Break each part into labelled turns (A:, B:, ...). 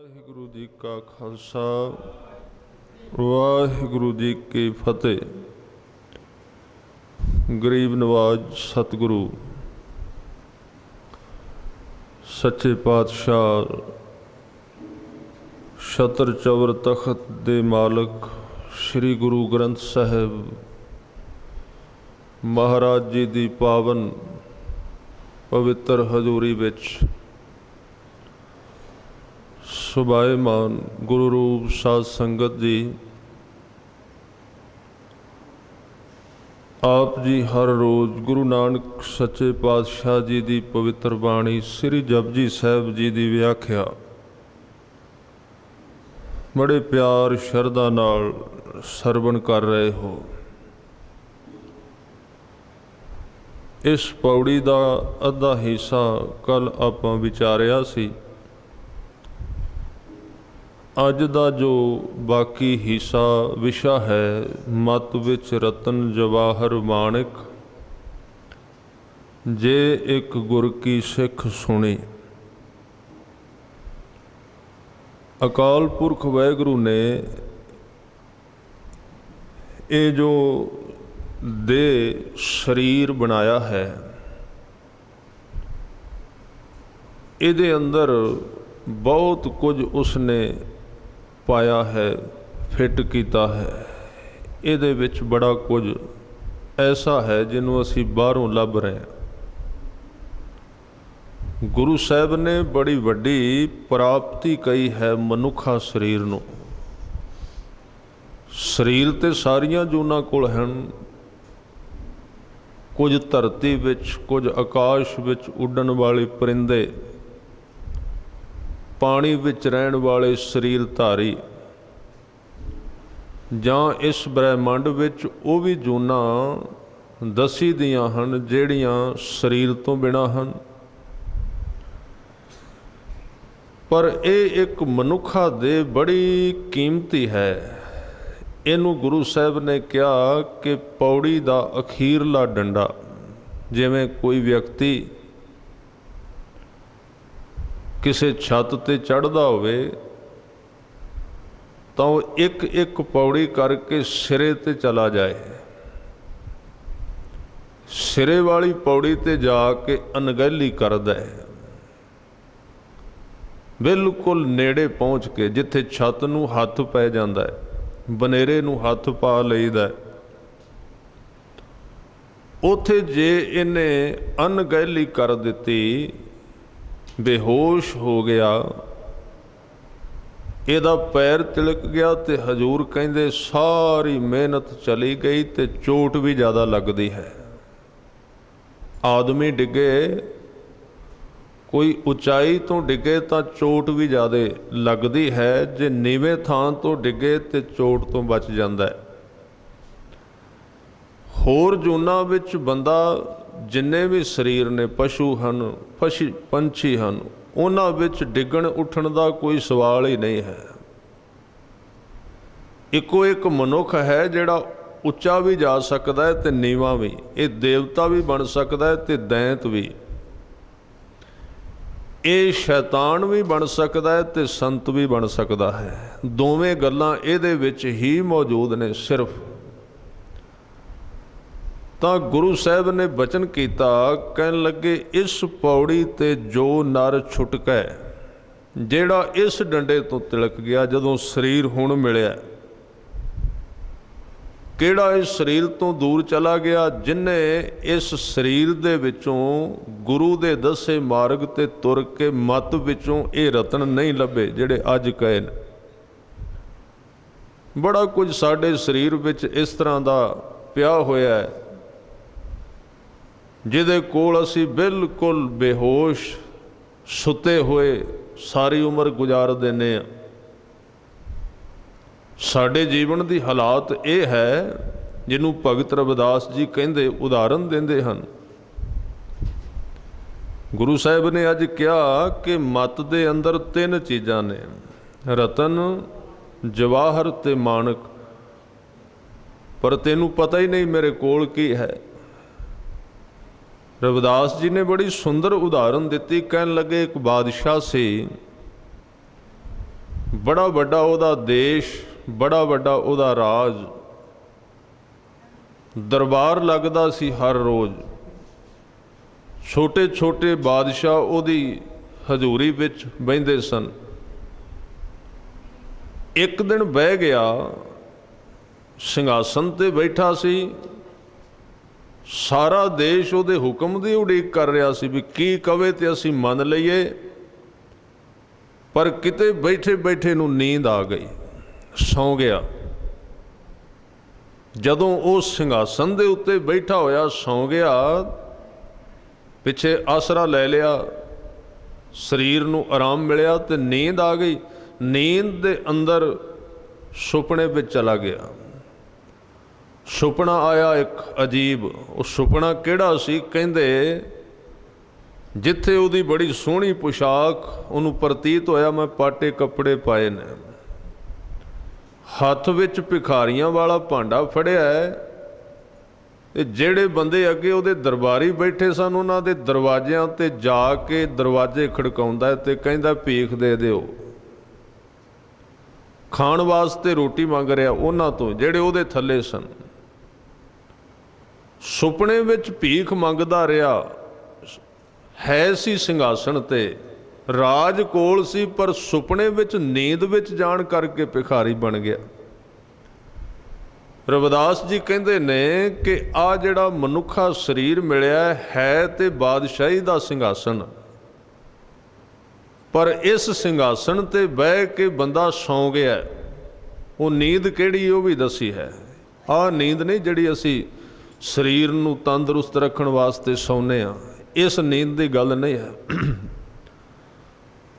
A: ਵਾਹਿਗੁਰੂ ਜੀ ਕਾ ਖਾਲਸਾ ਵਾਹਿਗੁਰੂ ਜੀ ਕੀ ਫਤਿਹ। ਗਰੀਬ ਨਵਾਜ ਸਤਿਗੁਰੂ ਸੱਚੇ ਪਾਤਸ਼ਾਹ ਛਤਰ ਚੌਰ ਤਖਤ ਦੇ ਮਾਲਕ ਸ੍ਰੀ ਗੁਰੂ ਗ੍ਰੰਥ ਸਾਹਿਬ ਮਹਾਰਾਜ ਜੀ ਦੀ ਪਾਵਨ ਪਵਿੱਤਰ ਹਜ਼ੂਰੀ ਵਿੱਚ ਸੁਭਾਏਮਾਨ ਗੁਰੂ ਰੂਪ ਸਾਧ ਸੰਗਤ ਜੀ, ਆਪ ਜੀ ਹਰ ਰੋਜ਼ ਗੁਰੂ ਨਾਨਕ ਸੱਚੇ ਪਾਤਸ਼ਾਹ ਜੀ ਦੀ ਪਵਿੱਤਰ ਬਾਣੀ ਸ੍ਰੀ ਜਪਜੀ ਸਾਹਿਬ ਜੀ ਦੀ ਵਿਆਖਿਆ ਬੜੇ ਪਿਆਰ ਸ਼ਰਧਾ ਨਾਲ ਸਰਵਣ ਕਰ ਰਹੇ ਹੋ। ਇਸ ਪੌੜੀ ਦਾ ਅੱਧਾ ਹਿੱਸਾ ਕੱਲ੍ਹ ਆਪਾਂ ਵਿਚਾਰਿਆ ਸੀ। ਅੱਜ ਦਾ ਜੋ ਬਾਕੀ ਹਿੱਸਾ ਵਿਸ਼ਾ ਹੈ, ਮਤ ਵਿੱਚ ਰਤਨ ਜਵਾਹਰ ਮਾਣਿਕ, ਜੇ ਇੱਕ ਗੁਰ ਕੀ ਸਿੱਖ ਸੁਣੀ। ਅਕਾਲ ਪੁਰਖ ਵਾਹਿਗੁਰੂ ਨੇ ਇਹ ਜੋ ਦੇਹ ਸਰੀਰ ਬਣਾਇਆ ਹੈ, ਇਹਦੇ ਅੰਦਰ ਬਹੁਤ ਕੁਝ ਉਸਨੇ ਪਾਇਆ ਹੈ, ਫਿੱਟ ਕੀਤਾ ਹੈ। ਇਹਦੇ ਵਿੱਚ ਬੜਾ ਕੁਝ ਐਸਾ ਹੈ ਜਿਹਨੂੰ ਅਸੀਂ ਬਾਹਰੋਂ ਲੱਭ ਰਹੇ ਹਾਂ। ਗੁਰੂ ਸਾਹਿਬ ਨੇ ਬੜੀ ਵੱਡੀ ਪ੍ਰਾਪਤੀ ਕਹੀ ਹੈ ਮਨੁੱਖਾ ਸਰੀਰ ਨੂੰ। ਸਰੀਰ ਤੇ ਸਾਰੀਆਂ ਜੂਨਾਂ ਕੋਲ ਹਨ, ਕੁਝ ਧਰਤੀ ਵਿੱਚ, ਕੁਝ ਆਕਾਸ਼ ਵਿੱਚ ਉੱਡਣ ਵਾਲੇ ਪਰਿੰਦੇ, ਪਾਣੀ ਵਿੱਚ ਰਹਿਣ ਵਾਲੇ ਸਰੀਰ ਧਾਰੀ, ਜਾਂ ਇਸ ਬ੍ਰਹਿਮੰਡ ਵਿੱਚ ਉਹ ਵੀ ਜੂਨਾਂ ਦਸੀ ਦੀਆਂ ਹਨ ਜਿਹੜੀਆਂ ਸਰੀਰ ਤੋਂ ਬਿਨਾਂ ਹਨ। ਪਰ ਇਹ ਇੱਕ ਮਨੁੱਖਾ ਦੇ ਬੜੀ ਕੀਮਤੀ ਹੈ। ਇਹਨੂੰ ਗੁਰੂ ਸਾਹਿਬ ਨੇ ਕਿਹਾ ਕਿ ਪੌੜੀ ਦਾ ਅਖੀਰਲਾ ਡੰਡਾ। ਜਿਵੇਂ ਕੋਈ ਵਿਅਕਤੀ ਕਿਸੇ ਛੱਤ ਤੇ ਚੜ੍ਹਦਾ ਹੋਵੇ ਤਾਂ ਉਹ ਇੱਕ ਇੱਕ ਪੌੜੀ ਕਰਕੇ ਸਿਰੇ ਤੇ ਚਲਾ ਜਾਏ। ਸਿਰੇ ਵਾਲੀ ਪੌੜੀ ਤੇ ਜਾ ਕੇ ਅਣਗਹਿਲੀ ਕਰਦਾ ਹੈ, ਬਿਲਕੁਲ ਨੇੜੇ ਪਹੁੰਚ ਕੇ, ਜਿੱਥੇ ਛੱਤ ਨੂੰ ਹੱਥ ਪੈ ਜਾਂਦਾ ਹੈ, ਬਨੇਰੇ ਨੂੰ ਹੱਥ ਪਾ ਲਈਦਾ, ਉੱਥੇ ਜੇ ਇਹਨੇ ਅਣਗਹਿਲੀ ਕਰ ਦਿੱਤੀ, ਬੇਹੋਸ਼ ਹੋ ਗਿਆ, ਇਹਦਾ ਪੈਰ ਤਿਲਕ ਗਿਆ ਤੇ ਹਜ਼ੂਰ ਕਹਿੰਦੇ ਸਾਰੀ ਮਿਹਨਤ ਚਲੀ ਗਈ ਤੇ ਚੋਟ ਵੀ ਜ਼ਿਆਦਾ ਲੱਗਦੀ ਹੈ। ਆਦਮੀ ਡਿੱਗੇ, ਕੋਈ ਉਚਾਈ ਤੋਂ ਡਿੱਗੇ ਤਾਂ ਚੋਟ ਵੀ ਜ਼ਿਆਦਾ ਲੱਗਦੀ ਹੈ, ਜੇ ਨੀਵੇਂ ਥਾਂ ਤੋਂ ਡਿੱਗੇ ਤੇ ਚੋਟ ਤੋਂ ਬਚ ਜਾਂਦਾ ਹੈ। ਹੋਰ ਜੂਨਾਂ ਵਿੱਚ ਬੰਦਾ ਜਿੰਨੇ ਵੀ ਸਰੀਰ ਨੇ, ਪਸ਼ੂ ਹਨ, ਪੰਛੀ ਹਨ, ਉਹਨਾਂ ਵਿੱਚ ਡਿੱਗਣ ਉੱਠਣ ਦਾ ਕੋਈ ਸਵਾਲ ਹੀ ਨਹੀਂ ਹੈ। ਇੱਕੋ ਇੱਕ ਮਨੁੱਖ ਹੈ ਜਿਹੜਾ ਉੱਚਾ ਵੀ ਜਾ ਸਕਦਾ ਹੈ ਤੇ ਨੀਵਾਂ ਵੀ। ਇਹ ਦੇਵਤਾ ਵੀ ਬਣ ਸਕਦਾ ਹੈ ਤੇ ਦੈਂਤ ਵੀ। ਇਹ ਸ਼ੈਤਾਨ ਵੀ ਬਣ ਸਕਦਾ ਹੈ ਤੇ ਸੰਤ ਵੀ ਬਣ ਸਕਦਾ ਹੈ। ਦੋਵੇਂ ਗੱਲਾਂ ਇਹਦੇ ਵਿੱਚ ਹੀ ਮੌਜੂਦ ਨੇ ਸਿਰਫ। ਤਾਂ ਗੁਰੂ ਸਾਹਿਬ ਨੇ ਬਚਨ ਕੀਤਾ, ਕਹਿਣ ਲੱਗੇ ਇਸ ਪੌੜੀ ਤੇ ਜੋ ਨਰ ਛੁਟਕੈ, ਜਿਹੜਾ ਇਸ ਡੰਡੇ ਤੋਂ ਤਿਲਕ ਗਿਆ, ਜਦੋਂ ਸਰੀਰ ਹੁਣ ਮਿਲਿਆ, ਕਿਹੜਾ ਇਸ ਸਰੀਰ ਤੋਂ ਦੂਰ ਚਲਾ ਗਿਆ, ਜਿਨ੍ਹੇ ਇਸ ਸਰੀਰ ਦੇ ਵਿੱਚੋਂ ਗੁਰੂ ਦੇ ਦੱਸੇ ਮਾਰਗ ਤੇ ਤੁਰ ਕੇ ਮਤ ਵਿੱਚੋਂ ਇਹ ਰਤਨ ਨਹੀਂ ਲੱਭੇ ਜਿਹੜੇ ਅੱਜ ਕਹੇ ਨੇ। ਬੜਾ ਕੁਝ ਸਾਡੇ ਸਰੀਰ ਵਿੱਚ ਇਸ ਤਰ੍ਹਾਂ ਦਾ ਪਿਆ ਹੋਇਆ ਹੈ ਜਿਹਦੇ ਕੋਲ ਅਸੀਂ ਬਿਲਕੁਲ ਬੇਹੋਸ਼ ਸੁੱਤੇ ਹੋਏ ਸਾਰੀ ਉਮਰ ਗੁਜ਼ਾਰ ਦਿੰਦੇ ਹਾਂ। ਸਾਡੇ ਜੀਵਨ ਦੀ ਹਾਲਾਤ ਇਹ ਹੈ ਜਿਹਨੂੰ ਭਗਤ ਰਵਿਦਾਸ ਜੀ ਕਹਿੰਦੇ, ਉਦਾਹਰਨ ਦਿੰਦੇ ਹਨ। ਗੁਰੂ ਸਾਹਿਬ ਨੇ ਅੱਜ ਕਿਹਾ ਕਿ ਮਤ ਦੇ ਅੰਦਰ ਤਿੰਨ ਚੀਜ਼ਾਂ ਨੇ, ਰਤਨ, ਜਵਾਹਰ ਤੇ ਮਾਣਕ, ਪਰ ਤੈਨੂੰ ਪਤਾ ਹੀ ਨਹੀਂ ਮੇਰੇ ਕੋਲ ਕੀ ਹੈ। ਰਵਿਦਾਸ ਜੀ ਨੇ ਬੜੀ ਸੁੰਦਰ ਉਦਾਹਰਨ ਦਿੱਤੀ। ਕਹਿਣ ਲੱਗੇ ਇੱਕ ਬਾਦਸ਼ਾਹ ਸੀ, बड़ा वड्डा उहदा देश, बड़ा वड्डा उहदा राज, दरबार लगदा सी हर रोज़। छोटे छोटे बादशाह उहदी हजूरी विच बहिंदे सन। एक दिन बह गया, सिंघासन ते बैठा सी, सारा देश उहदे हुक्म दी उड़ीक कर रहा सी भी की कवे ते असीं मन लईए। पर किते बैठे बैठे नूं नींद आ गई, सौ गया। जदों वो सिंघासन दे उत्ते बैठा होया सौ गया, पिछे आसरा ले लिया, शरीर नूं आराम मिलिया ते नींद आ गई। नींद दे अंदर सुपने विच चला गया। सुपना आया एक अजीब। वो सुपना किहड़ा सी? कहंदे जिथे उहदी बड़ी सोहनी पोशाक, उहनूं प्रतीत होया मैं पाटे कपड़े पाए ने, हथ विच भिखारियां वाला भांडा फड़िया है, ते जिहड़े बंदे अगे उहदे दरबारी बैठे सन उन्हां दे दरवाजियां ते जाके दरवाजे खड़काउंदा है ते कहंदा भीख दे दिओ। खाण वास्ते रोटी मंग रहा उन्हां तो जिहड़े उहदे थल्ले सन। सुपने विच भीख मंगदा रहा, है सी सिंघासन ते, राज कोल सी, पर सुपने विच नींद विच जाण करके भिखारी बन गया। रविदास जी कहंदे ने कि आ जिहड़ा मनुखा शरीर मिलिया है ते बादशाही दा सिंघासन, पर इस सिंघासन ते बह के बंदा सौ गया। वो नींद किहड़ी वो भी दसी है। आ नींद नहीं जिहड़ी असी शरीर नूं तंदुरुस्त रखण वास्ते सौने आ, इस नींद की गल नहीं है।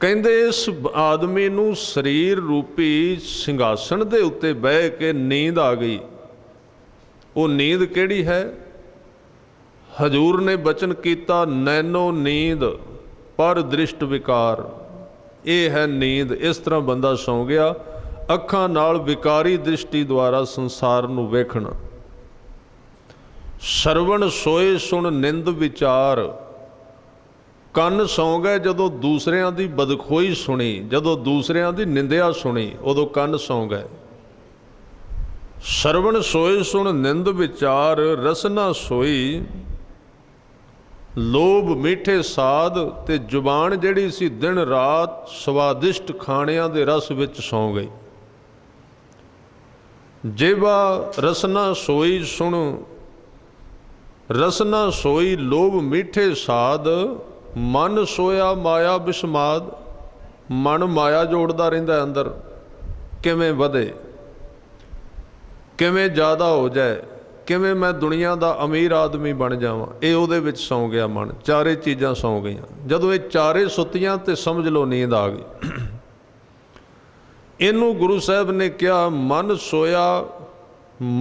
A: कहंदे इस आदमी नूं शरीर रूपी सिंघासन दे उत्ते बह के नींद आ गई। वो नींद किहड़ी है? हजूर ने बचन कीता, नैनो नींद पर दृष्ट विकार। ये है नींद। इस तरह बंदा सौ गया, अखां नाल विकारी दृष्टि द्वारा संसार नूं वेखण। सरवण सोए सुन निंद विचार। ਕੰਨ ਸੌਂ ਗਏ ਜਦੋਂ ਦੂਸਰਿਆਂ ਦੀ ਬਦਖੋਈ ਸੁਣੀ, ਜਦੋਂ ਦੂਸਰਿਆਂ ਦੀ ਨਿੰਦਿਆ ਸੁਣੀ, ਉਦੋਂ ਕੰਨ ਸੌਂ ਗਏ। ਸਰਵਣ ਸੋਏ ਸੁਣ ਨਿੰਦ ਵਿਚਾਰ, ਰਸਨਾ ਸੋਈ ਲੋਭ ਮਿੱਠੇ ਸਾਧ। ਤੇ ਜ਼ੁਬਾਨ ਜਿਹੜੀ ਸੀ ਦਿਨ ਰਾਤ ਸਵਾਦਿਸ਼ਟ ਖਾਣਿਆਂ ਦੇ ਰਸ ਵਿੱਚ ਸੌਂ ਗਈ। ਜੇਵਾ ਰਸਨਾ ਸੋਈ ਸੁਣ, ਰਸਨਾ ਸੋਈ ਲੋਭ ਮਿੱਠੇ ਸਾਧ। मन सोया माया विस्माद। मन माया जोड़ता रहिंदा अंदर, किवें वधे, किवें ज़्यादा हो जाए, किवें मैं दुनिया का अमीर आदमी बन जावां। ये उहदे विच सौ गया मन। चारे चीज़ां सौ गईयां। जदों ये चारे सुत्तियां ते समझ लो नींद आ गई। इनू गुरु साहब ने कहा मन सोया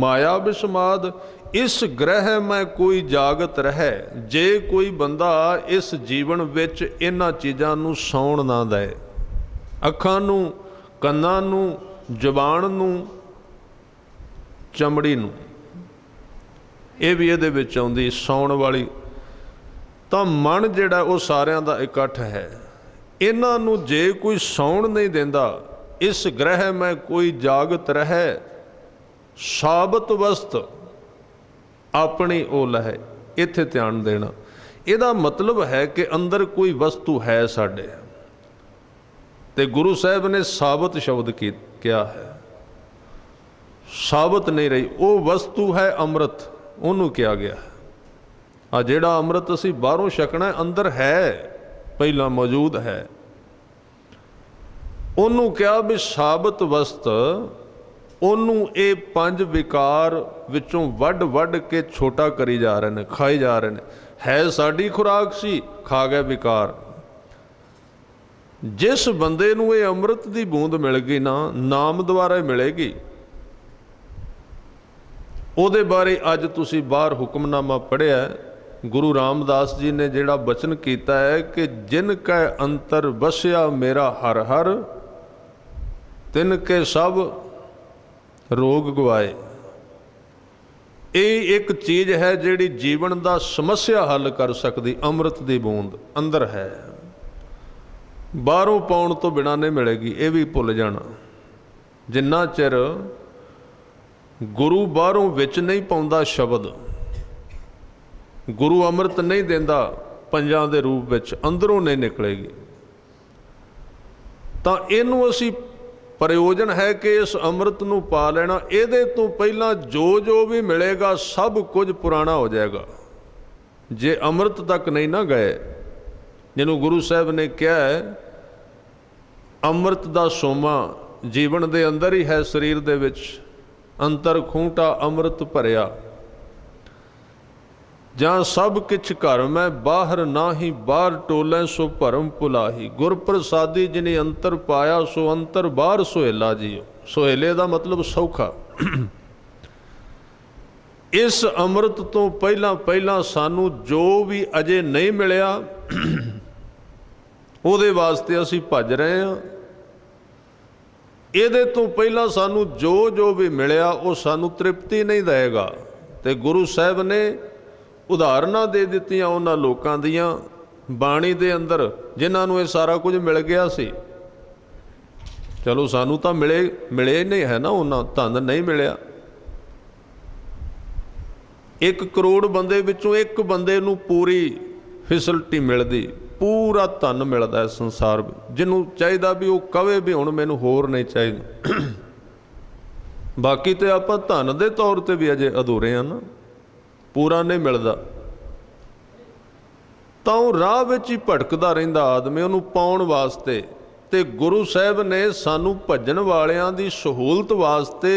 A: माया विस्माद। इस ग्रह में कोई जागत रहे, जे कोई बंदा इस जीवन विच इन्हां चीज़ां नूं सौण ना दे, अखां नूं, कन्नां नूं, जुबान नूं, चमड़ी नूं, ये भी इहदे विच आउंदी सौण वाली। तां मन जिहड़ा वो सारियां दा इकट्ठ है। इन्हां नूं जे कोई सौण नहीं देंदा, इस ग्रह में कोई जागत रहे, साबत वस्त अपनी ओ लहे। इत्थे ध्यान देना। इहदा मतलब है कि अंदर कोई वस्तु है साडे, ते गुरु साहब ने साबत शब्द किया है। साबत नहीं रही, वो वस्तु है अमृत, उन्होंने किया गया है। आ जिहड़ा अमृत असी बाहरों छकना अंदर है, पहला मौजूद है। उन्होंने कहा भी साबत वस्त। ਉਹਨੂੰ ਇਹ ਪੰਜ ਵਿਕਾਰ ਵਿੱਚੋਂ ਵੱਢ ਕੇ ਛੋਟਾ ਕਰੀ ਜਾ ਰਹੇ ਨੇ, ਖਾਈ ਜਾ ਰਹੇ ਨੇ। ਹੈ ਸਾਡੀ ਖੁਰਾਕ ਸੀ, ਖਾ ਗਏ ਵਿਕਾਰ। ਜਿਸ ਬੰਦੇ ਨੂੰ ਇਹ ਅੰਮ੍ਰਿਤ ਦੀ ਬੂੰਦ ਮਿਲ ਗਈ ਨਾ, ਨਾਮ ਦੁਆਰਾ ਮਿਲੇਗੀ, ਉਹਦੇ ਬਾਰੇ ਅੱਜ ਤੁਸੀਂ ਬਾਹਰ ਹੁਕਮਨਾਮਾ ਪੜ੍ਹਿਆ। ਗੁਰੂ ਰਾਮਦਾਸ ਜੀ ਨੇ ਜਿਹੜਾ ਬਚਨ ਕੀਤਾ ਹੈ ਕਿ ਜਿਨ ਕੈ ਅੰਤਰ ਵਸਿਆ ਮੇਰਾ ਹਰ ਹਰ, ਤਿਨ ਕੇ ਸਭ रोग गवाए। ये एक चीज़ है जिहड़ी जीवन का समस्या हल कर सकती। अमृत की बूंद अंदर है। बाहरों पाउण तो बिना नहीं मिलेगी, ये भी भुल जाना। जिन्ना चिर गुरु बाहरों विच नहीं पाउंदा शब्द, गुरु अमृत नहीं देंदा पंजां दे रूप विच, अंदरों नहीं निकलेगी। तो इनू असी प्रयोजन है कि इस अमृत नू पा लेना। इहदे तो पहला जो जो भी मिलेगा सब कुछ पुराना हो जाएगा। जे अमृत तक नहीं ना गए, जिन्हों गुरु साहब ने कहा है अमृत दा सोमा जीवन दे अंदर ही है, शरीर दे विच अंतर खूंटा अमृत भरिया, जहाँ सब किछ घर में बाहर ना ही बाहर टोलें सो भरम भुलाही, गुर प्रसादी जिन्हें अंतर पाया सो अंतर बाहर सोहेला जी। सोहेले का मतलब सौखा। इस अमृत तो पहला पहला सानू जो भी अजे नहीं मिलिया उहदे वास्ते असी भज रहे हैं। इहदे तो पहला सानू जो जो भी मिलिया वो सानू तृप्ति नहीं देगा। तो गुरु साहब ने उदाहरणां दे दित्तियां उन्हां लोकां दियां बाणी दे अंदर जिन्हां नूं ये सारा कुछ मिल गया सी। चलो सानू तो मिले नहीं है ना, उन्हां धन नहीं मिलिया। 1 करोड़ बंदे विचों एक बंदे नूं पूरी फैसिलिटी मिलदी, पूरा धन मिलता है संसार में, जिन्हों चाहिए भी वो कवे भी हुण मैनूं होर नहीं चाहिए। बाकी तो आपां धन दे तौर पर भी अजे अधूरे हैं ना, पूरा नहीं मिलता। तो राह विच ही भटकदा रहिंदा आदमी, उहनूं पाउण वास्ते। ते गुरु साहब ने सानू भजन वालियां दी सहूलत वास्ते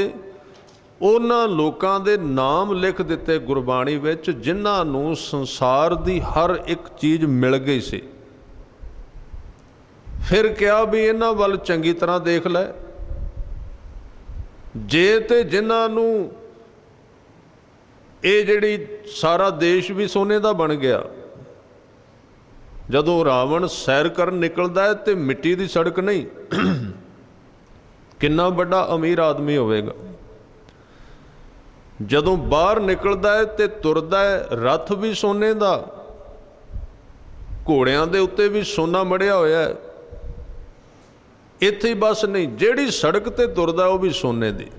A: उन्हां लोकां दे नाम लिख दिते गुरबाणी विच जिन्हां नूं संसार दी हर एक चीज़ मिल गई सी। फिर क्या भी इन्हां वल चंगी तरह देख लै। जे ते जिन्हां नूं ये जिहड़ी सारा देश भी सोने का बन गया, जदों रावण सैर करन निकलदा है तो मिट्टी की सड़क नहीं, कितना बड़ा अमीर आदमी होवेगा। जदों बाहर निकलदा है तो तुरदा है, रथ भी सोने का, घोड़ियां दे उत्ते भी सोना मढ़िया होया है। इत्थे बस नहीं, जिहड़ी सड़क ते तुरदा वो भी सोने दी,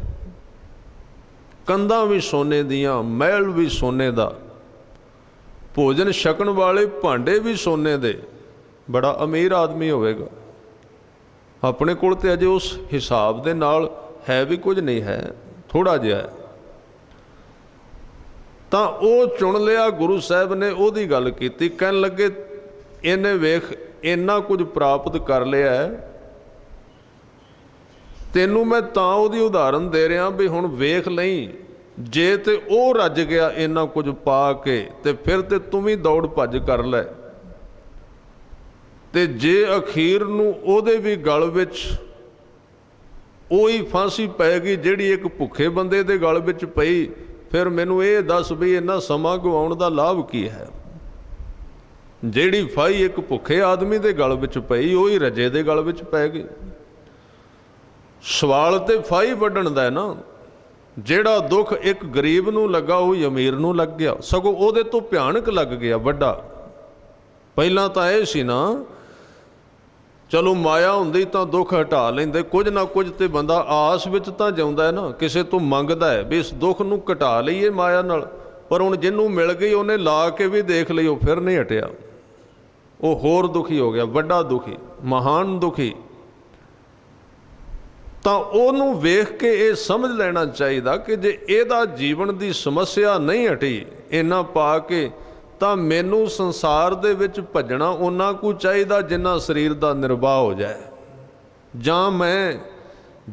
A: कंधां भी सोने दियां, महल भी सोने दा, भोजन छकण वाले भांडे भी सोने दे। बड़ा अमीर आदमी होवेगा। अपने कोल ते अजे उस हिसाब दे नाल है भी कुछ नहीं है, थोड़ा जिहा है। तां वो चुन लिया गुरु साहब ने, ओहदी गल कीती। कहन लगे इन्हें वेख इन्ना कुछ प्राप्त कर लिया है, तेनू मैं तां उहदी उदाहरण दे रहा भी हुण वेख लई, जे ते ओ रज गया इन्ना कुछ पा के ते फिर ते तू भी दौड़ भज कर लै, ते जे अखीर नूं ओहदे भी गल विच ओही फांसी पैगी जिहड़ी एक भुखे बंदे दे गल विच पई, फिर मैनू ये दस भी इन्ना समा गवाउण दा लाभ की है। जिहड़ी फाही एक भुखे आदमी दे गल विच पई ओही रजे दे गल विच पै गई। सवाल तो फाही वड्डण दा है ना, जिहड़ा दुख एक गरीब नूं लगा वो अमीर नूं लग गया, सगों उहदे तो भयानक लग गया वड्डा। पहला तो यह सी ना, चलो माया हुंदी तां दुख हटा लैंदे, कुछ ना कुछ तो बंदा आस विच तां जाउंदा है ना, किसे तो मंगदा है भी इस दुख नूं घटा लईए माया नाल। पर हुण जिन्नूं मिल गई उन्हें ला के भी देख लई, वो फिर नहीं हटिया, वो होर दुखी हो गया, वड्डा दुखी, महान दुखी। तो उन्होंने वेख के ये समझ लेना चाहिए कि जे इहदा जीवन की समस्या नहीं हटी इन्ना पा के, तो मैनू संसार दे विच भजना उन्ना को चाहिए जिन्ना शरीर का निर्वाह हो जाए। जां मैं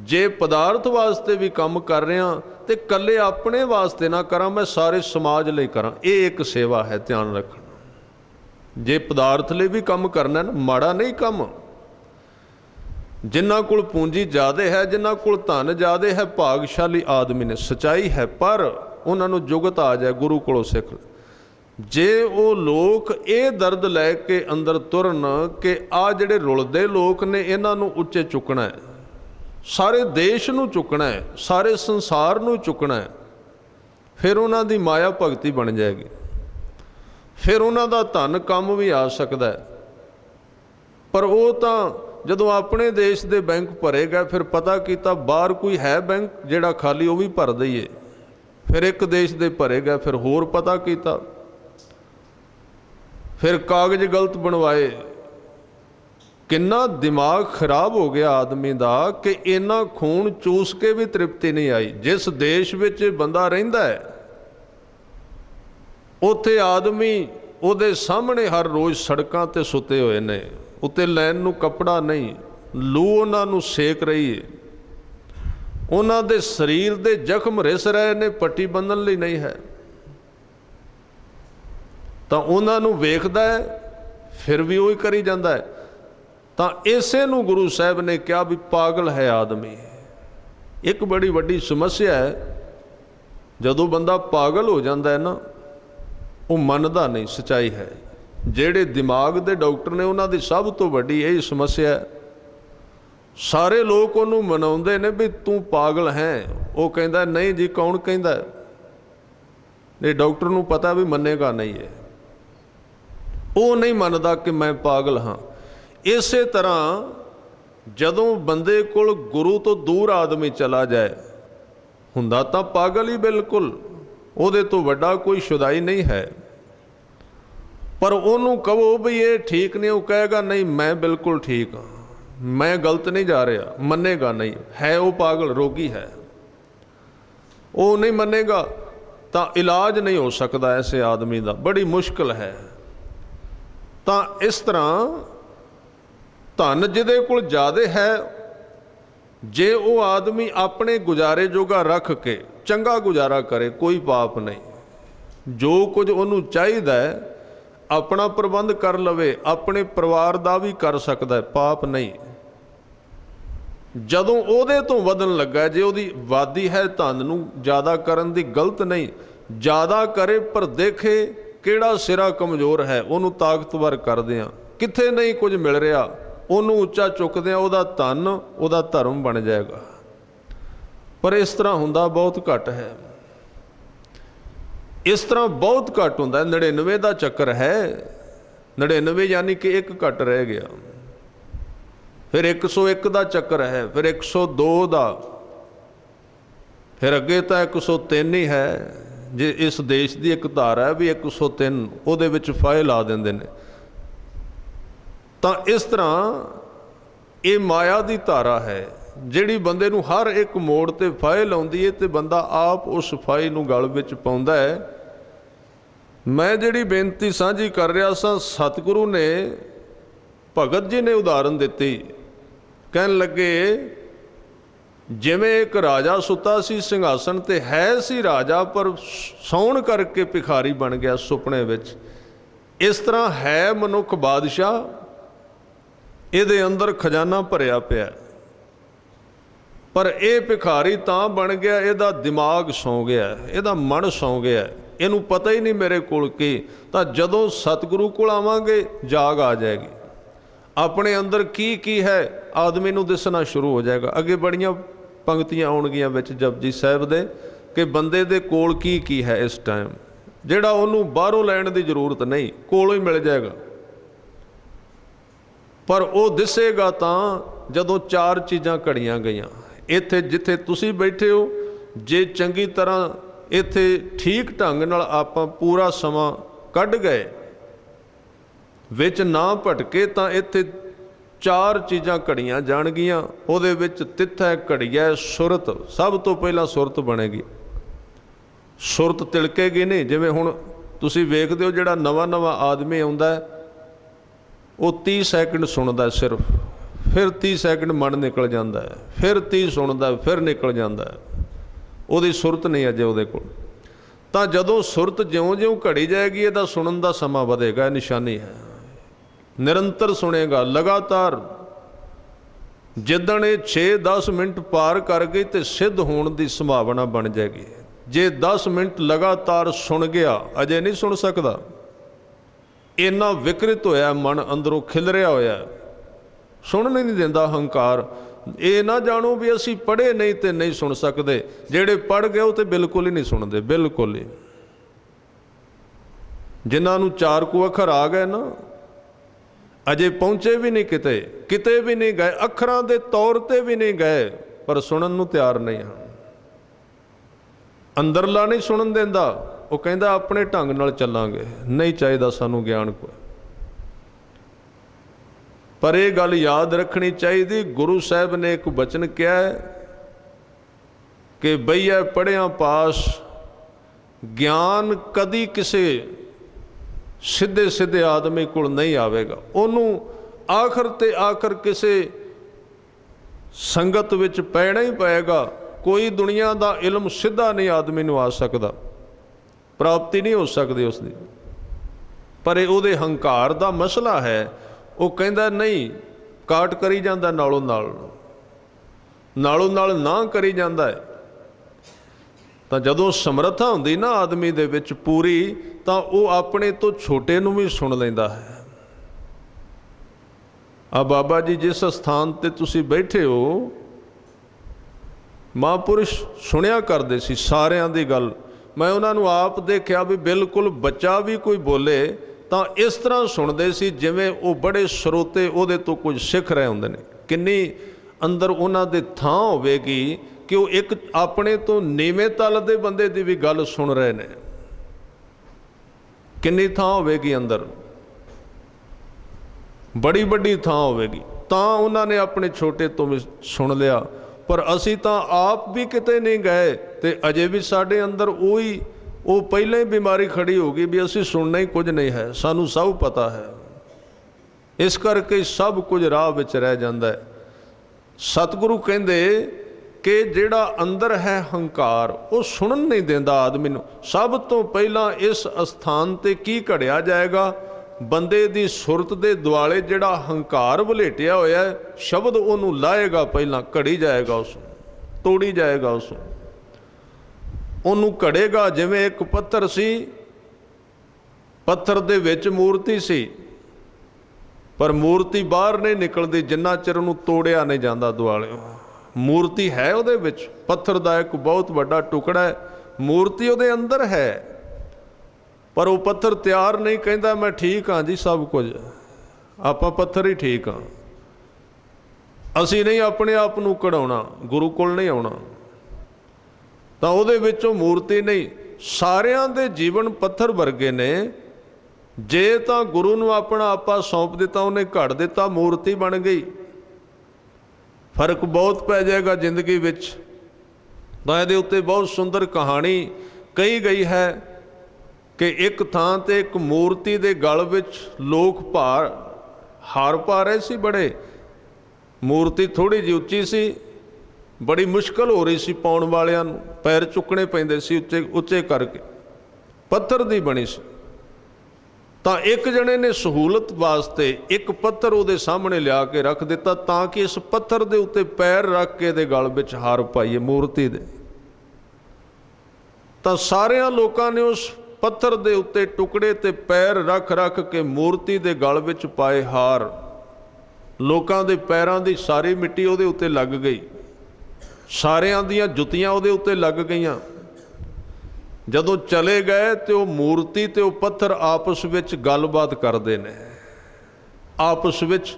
A: जे पदार्थ वास्ते भी काम कर रहा तो कल्ले अपने वास्ते ना करा, मैं सारे समाज लई करा। ये एक सेवा है, ध्यान रखना। जे पदार्थ लिए भी काम करना है ना, माड़ा नहीं काम। जिन्हां कोल पूंजी ज़्यादा है, जिन्हां कोल धन ज़्यादा है, भागशाली आदमी ने, सच्चाई है। पर उन्होंने जुगत आ जाए गुरु कोलों सिख। जे वो लोग ये दर्द लैके अंदर तुरन कि आ जिहड़े रुलदे लोग ने इन्हां नूं उच्चे चुकना है, सारे देश नूं चुकना है, सारे संसार नूं चुकना है, फिर उन्हां दी माया भगती बन जाएगी, फिर उन्हां दा धन कम भी आ सकदा है। पर वो तो जदों अपने देश के बैंक भरे गए, फिर पता किया बाहर कोई है बैंक जिहड़ा खाली, वो भी भर दईए। फिर एक देश के भरे गए, फिर होर पता किया, फिर कागज गलत बनवाए। किन्ना दिमाग खराब हो गया आदमी का कि इन्ना खून चूस के भी तृप्ति नहीं आई। जिस देश विच बंदा रहिंदा है उत्थे आदमी उहदे सामने हर रोज़ सड़कों ते सुते हुए ने, उत्ते लैन नूं कपड़ा नहीं, लू उन्हां नूं सेक रही है, उन्हां दे शरीर दे जख्म रिस रहे ने, पट्टी बंधन लई नहीं है। तो उन्हां नूं वेखदा है फिर भी वही करी जांदा है। तो इसे नूं गुरु साहब ने कहा भी पागल है आदमी। एक बड़ी वड्डी समस्या है, जदों बंदा पागल हो जाता है ना, वो मनदा नहीं सच्चाई है। जेड़े दिमाग दे डॉक्टर ने उन्हां दी सब तो वड्डी यही समस्या है। सारे लोग उन्होंने मनाउंदे ने भी तू पागल है, वो कहता नहीं जी, कौन कहता है? ये डॉक्टर नूं पता भी मनेगा नहीं है, वो नहीं मनदा कि मैं पागल हाँ। इसे तरह जदों बंदे कोल गुरु तो दूर आदमी चला जाए, हुंदा तां पागल ही बिल्कुल, उहदे तो वड्डा कोई शुदाई नहीं है। पर उन्होंने कहो भी ये ठीक नहीं, वो कहेगा नहीं मैं बिल्कुल ठीक हाँ, मैं गलत नहीं जा रहा, मनेगा नहीं, है वो पागल रोगी है, वो नहीं मनेगा तो इलाज नहीं हो सकता ऐसे आदमी का, बड़ी मुश्किल है। तो इस तरह धन जिहदे कोल ज़्यादा है, जे वो आदमी अपने गुजारे जोगा रख के चंगा गुजारा करे, कोई पाप नहीं। जो कुछ उन्होंने चाहिए अपना प्रबंध कर लवे, अपने परिवार का भी कर सकता है, पाप नहीं। जदों उहदे तो वधन लगा, जे उहदी वादी है धन नूं ज़्यादा करन दी, गलत नहीं, ज़्यादा करे पर देखे किहड़ा सिरा कमज़ोर है, उहनूं ताकतवर करदे आ, कित्थे नहीं कुछ मिल रहा, उहनूं उच्चा चुकदे आ, उहदा धन उहदा धर्म बन जाएगा। पर इस तरह हुंदा बहुत घट है, इस तरह बहुत घट हुंदा। 99 का चक्कर है, 99 यानी कि एक घट रह गया, फिर 101 का चक्कर है, फिर 102 का, फिर अगे तो 103 ही है। जे इस देश की एक धारा है भी 103, उहदे विच फाहे ला देंदे ने। तो इस तरह ये माया की धारा है जिहड़ी बंदे नूं हर एक मोड़ ते फाहे लाउंदी है, ते बंदा आप उस फाहे नूं गल विच पाउंदा है। मैं जिहड़ी बेनती साझी कर रहा सां, सतगुरु ने भगत जी ने उदाहरण दिती, कहन लगे जिवें एक राजा सुता सी सिंघासन ते, है सी राजा पर सौण करके भिखारी बन गया सुपने विच। इस तरह है मनुख बादशाह, इहदे अंदर खजाना भरिया पिया, पर यह भिखारी तां बन गया, इहदा दिमाग सौ गया, इहदा मन सौ गया, इनू पता ही नहीं मेरे कोल की। तो जदों सतगुरु कोल आवांगे जाग आ जाएगी, अपने अंदर की है आदमी नूं दिसना शुरू हो जाएगा। अगे बड़ियां पंक्तियां आउणगियां विच जपजी साहिब दे कि बंदे दे कोल की है इस टाइम, जिहड़ा उहनूं बाहरों लैण दी जरूरत नहीं, कोलों ही मिल जाएगा। पर वो दिसेगा तां जदों चार चीज़ां घड़ियां गईयां। इत्थे जिथे तुसीं बैठे हो, जे चंगी तरह इत्थे ठीक ढंग नाल आपां पूरा समा कढ गए, विच ना भटके, तां इत्थे चार चीज़ां घड़ियां जाणगियां। उहदे विच तिथ है, घड़ी है, सुरत। सब तो पहला सुरत बनेगी, सुरत तिलकेगी नहीं। जिवें हुण तुसीं वेखदे हो जिहड़ा नवां नवां आदमी आउंदा है, वो 30 सैकंड सुनदा सिर्फ, फिर 30 सैकंड मन निकल जाता है, फिर 30 सुनता फिर निकल जाता है, उहदी सुरत नहीं अजे उहदे कोल। तां जदों सुरत ज्यों ज्यों घड़ी जाएगी, इहदा सुनन दा समा वधेगा, निशानी है। निरंतर सुनेगा लगातार। जिदण 6-10 मिनट पार कर गई तो सिद्ध होने की संभावना बन जाएगी। जे 10 मिनट लगातार सुन गया, अजे नहीं सुन सकता, इन्ना विकृत होया मन, अंदरों खिलरिया होया, सुनने नहीं देंदा हंकार। ये ना जानो भी असी पढ़े नहीं तो नहीं सुन सकते, जेड़े पढ़ गए तो बिल्कुल ही नहीं सुनते, बिल्कुल ही। जिन्होंने 4 को अखर आ गए ना, अजे पहुँचे भी नहीं, किते भी नहीं गए, अखरां दे तौर ते भी नहीं गए, पर सुनन नूं तैयार नहीं हैं। अंदरला नहीं सुनन देंदा, वो कहंदा अपने ढंग नाल चलांगे, नहीं चाहिदा सानूं ज्ञान कोई। पर यह गल याद रखनी चाहिए, गुरु साहब ने एक बचन कहा है कि बईया पढ़िया पास ज्ञान कदी किसी सीधे सीधे आदमी को नहीं आवेगा, उन्हों आखिर ते आखिर किसी संगत विच पैना ही पएगा। कोई दुनिया का इल्म सीधा नहीं आदमी नूं आ सकता, प्राप्ति नहीं हो सकती उसकी। पर यह उहदे हंकार का मसला है, वो कहता नहीं काट करी जाता, नालों नाल ना करी जाता है। तो जदों समर्था होंदी ना आदमी दे विच पूरी, तो वो अपने तो छोटे नूं भी सुन लैंदा है। आ बाबा जी जिस स्थान ते तुसी बैठे हो, महापुरुष सुनिया करते सी सारियां दी गल। मैं उन्होंने आप देखा भी बिल्कुल बच्चा भी कोई बोले तो इस तरह सुनते सी जिवें वो बड़े स्रोते उहदे तो कुछ सिख रहे होंदे ने। किन्नी अंदर उन्हां दे थां होवेगी कि वो एक अपने तो नीवें तल दे बंदे दी भी गल सुन रहे ने। किन्नी थां होवेगी अंदर, बड़ी बड़ी थां होवेगी, तां उन्होंने अपने छोटे तो भी सुन लिया। पर असी तो आप भी किते नहीं गए, तो अजे भी साडे अंदर वही वो पहले ही बीमारी खड़ी होगी भी असी सुनना ही कुछ नहीं है, सानू सब पता है। इस करके सब कुछ राह विच रह जाता है। सतगुरु कहंदे कि जिहड़ा अंदर है हंकार, वो सुनन नहीं देंदा आदमी नूं। सब तो पहला इस स्थान ते की घड़िया जाएगा, बंदे दी सुरत दे दुआले जिहड़ा हंकार वलेटिया होया है, शब्द उहनूं लाएगा, पहला घड़ी जाएगा, उस तोड़ी जाएगा, उस ਉਹਨੂੰ ਘੜੇਗਾ। ਜਿਵੇਂ ਇੱਕ ਪੱਥਰ ਸੀ, ਪੱਥਰ ਦੇ ਵਿੱਚ ਮੂਰਤੀ ਸੀ, ਪਰ ਮੂਰਤੀ ਬਾਹਰ ਨਹੀਂ ਨਿਕਲਦੀ ਜਿੰਨਾ ਚਿਰ ਉਹਨੂੰ ਤੋੜਿਆ ਨਹੀਂ ਜਾਂਦਾ ਦੁਆਲਿਓ। ਮੂਰਤੀ ਹੈ ਉਹਦੇ ਵਿੱਚ, ਪੱਥਰ ਦਾ ਇੱਕ ਬਹੁਤ ਵੱਡਾ ਟੁਕੜਾ ਹੈ, ਮੂਰਤੀ ਉਹਦੇ ਅੰਦਰ ਹੈ, ਪਰ ਉਹ ਪੱਥਰ ਤਿਆਰ ਨਹੀਂ, ਕਹਿੰਦਾ ਮੈਂ ਠੀਕ ਹਾਂ ਜੀ ਸਭ ਕੁਝ, ਆਪਾਂ ਪੱਥਰ ਹੀ ਠੀਕ ਹਾਂ, ਅਸੀਂ ਨਹੀਂ ਆਪਣੇ ਆਪ ਨੂੰ ਕਢਾਉਣਾ, ਗੁਰੂ ਕੋਲ ਨਹੀਂ ਆਉਣਾ। ਤਾਂ ਉਹਦੇ ਵਿੱਚੋਂ ਮੂਰਤੀ ਨਹੀਂ। ਸਾਰਿਆਂ ਦੇ ਜੀਵਨ ਪੱਥਰ ਵਰਗੇ ਨੇ। ਜੇ ਤਾਂ ਗੁਰੂ ਨੂੰ ਆਪਣਾ ਆਪਾ ਸੌਂਪ ਦਿੱਤਾ, ਉਹਨੇ ਘੜ ਦਿੱਤਾ, ਮੂਰਤੀ ਬਣ ਗਈ। ਫਰਕ ਬਹੁਤ ਪੈ ਜਾਏਗਾ ਜ਼ਿੰਦਗੀ ਵਿੱਚ। ਤਾਂ ਇਹਦੇ ਉੱਤੇ ਬਹੁਤ ਸੁੰਦਰ ਕਹਾਣੀ ਕਹੀ ਗਈ ਹੈ ਕਿ ਇੱਕ ਥਾਂ ਤੇ ਇੱਕ ਮੂਰਤੀ ਦੇ ਗਲ ਵਿੱਚ ਲੋਕ ਹਾਰ ਪਾ ਰਹੇ ਸੀ ਬੜੇ। ਮੂਰਤੀ ਥੋੜੀ ਜਿਹੀ ਉੱਚੀ ਸੀ, बड़ी मुश्किल हो रही सी पाउण वालियां नूं, पैर चुकने पैंदे सी उच्चे उच्चे करके, पत्थर दी बनी सी। तां एक जने ने सहूलत वास्ते एक पत्थर उहदे सामने लिया के रख दिता, तां कि इस पत्थर दे उत्ते पैर रख के दे गल विच हार पाईए मूर्ति दे। तां सारियां लोकां ने उस पत्थर दे उत्ते टुकड़े ते पैर रख रख के मूर्ति दे गल विच पाए हार। लोकां दे पैरां दी सारी मिट्टी उहदे उत्ते लग गई, सारियां दियां जुत्तियां उहदे उत्ते लग गईयां। जदों चले गए तो मूर्ति ते पत्थर आपस विच गलबात करते ने, आपस विच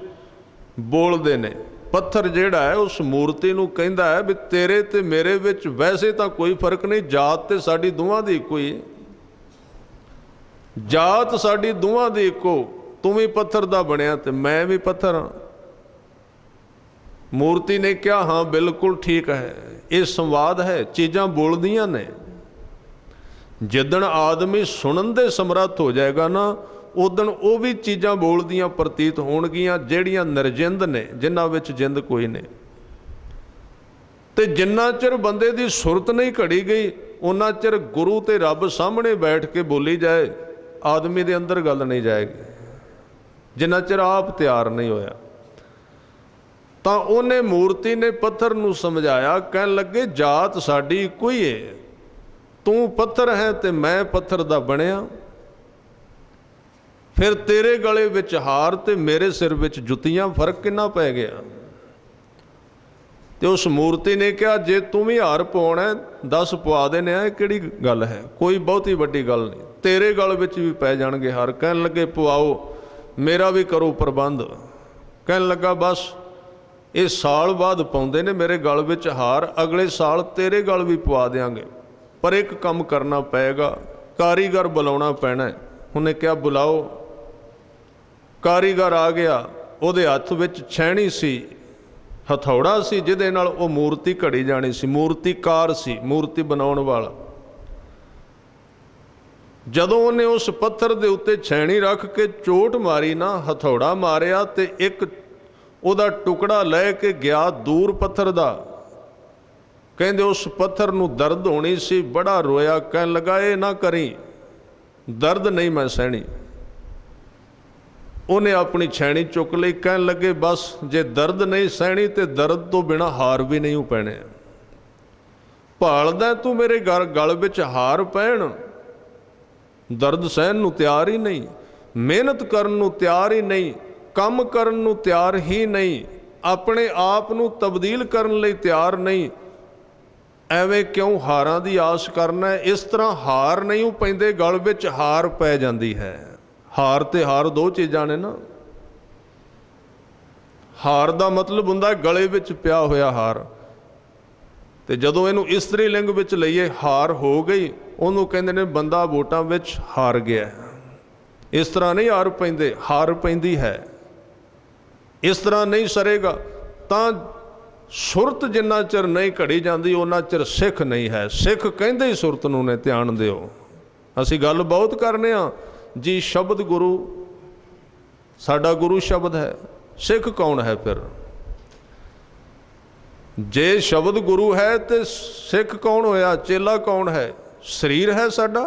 A: बोलते ने। पत्थर जिहड़ा है उस मूर्ति नूं कहंदा है भी तेरे ते मेरे विच वैसे तो कोई फर्क नहीं, जात ते साडी दोवां दी इक्को ही है, जात साडी दोवां दी इक्को, तू भी पत्थर दा बनिया ते मैं भी पत्थर हाँ। मूर्ति ने कहा हाँ बिल्कुल ठीक है। ये संवाद है, चीज़ां बोलदियां ने। जिदन आदमी सुनन दे समर्थ हो जाएगा ना, उदन वो भी चीज़ां बोलदियां प्रतीत होणगियां ਜਿਹੜੀਆਂ निर्जिंद ने, जिन्हां विच जिंद कोई नहीं। ते जिन्ना चिर बंदे दी सुरत नहीं घड़ी गई, उन्ना चिर गुरु ते रब सामने बैठ के बोली जाए, आदमी दे अंदर गल नहीं जाएगी, जिन्ना चिर आप तैयार नहीं होया। तो उन्हें मूर्ति ने पत्थर नूं समझाया, कहन लगे जात साडी इक्को ही है, तू पत्थर है ते मैं पत्थर दा बनिया। फिर तेरे गले विच हार ते मेरे सिर विच जुत्तियां, फर्क किन्ना पै गया। तो उस मूर्ति ने कहा जे तू भी हार पवाउणा 10 पवा देने, किहड़ी गल है, कोई बहुती वड्डी गल नहीं, तेरे गल विच भी पै जाणगे हार। कहन लगे पवाओ। मेरा भी करो प्रबंध। कहन लगा बस ये साल बाद पाउंदे ने मेरे गल विच हार, अगले साल तेरे गल भी पवा देंगे, पर एक काम करना पेगा, कारीगर बुलाना पैना है। उन्हें क्या बुलाओ। कारीगर आ गया, उहदे हत्थ विच छैणी सी, हथौड़ा सी जिहदे नाल वो मूर्ति घड़ी जानी सी, मूर्तिकार सी, मूर्ति बनाउण वाला। जदों उन्हें उस पत्थर दे उत्ते छैणी रख के चोट मारी ना, हथौड़ा मारिया ते एक उहदा टुकड़ा लै के गया दूर पत्थर दा। कहंदे उस पत्थर नूं दर्द होनी सी, बड़ा रोया, कहन लगा ये ना करी, दर्द नहीं मैं सहनी। उन्हें अपनी छैणी चुक लई, कहन लगे बस जे दर्द नहीं सहनी तो दर्द तो बिना हार भी नहीं पैने। भालदा तू मेरे गल विच हार पैण, दर्द सहन नूं तैयार ही नहीं, मेहनत करन नूं तैयार ही नहीं, काम करन नूं तैयार ही नहीं, अपने आप नूं तब्दील करन लई तैयार नहीं। एवें क्यों हारां दी आस करना है। इस तरह हार नहीं पैंदे, गल विच हार पै जांदी है। हार ते हार दो चीज़ां ने ना। हार दा मतलब हुंदा गले विच पिया होया हार, ते जदों इहनूं इस्तरी लिंग विच लईए हार हो गई, उहनूं कहंदे ने बंदा वोटां विच हार गया। इस तरह नहीं हार पैंदे, हार पैंदी है। इस तरह नहीं सरेगा तां सुरत जिन्ना चिर नहीं घड़ी जाती उन्ना चिर सिख नहीं है। सिख कहंदे ही सुरत नूं ने, ध्यान दिओ। असीं गल बहुत करने आ जी, शब्द गुरु साडा गुरु शब्द है, सिख कौन है फिर? जे शब्द गुरु है तो सिख कौन होया, चेला कौन है? शरीर है साडा,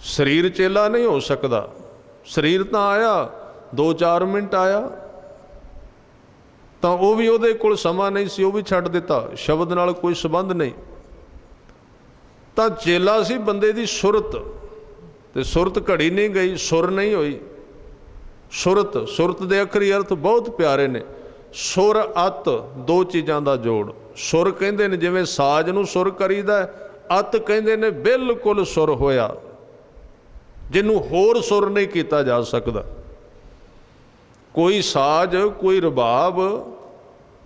A: शरीर चेला नहीं हो सकता। शरीर तो आया 2-4 मिनट आया, तो वह भी उहदे कोल समा नहीं सी, वह भी छड्ड दिता, शब्द नाल कोई संबंध नहीं। तो चेला सी बंदे दी सुरत, ते सुरत घड़ी नहीं गई, सुर नहीं हुई। सुरत, सुरत दे अखरी अर्थ बहुत प्यारे ने। सुर अत दो चीज़ां दा जोड़। सुर कहंदे ने जिवें साज नूं सुर करीदा, अत कहंदे ने बिल्कुल सुर होया, जिन्हों होर सुर नहीं किया जा सकता। कोई साज, कोई रबाब,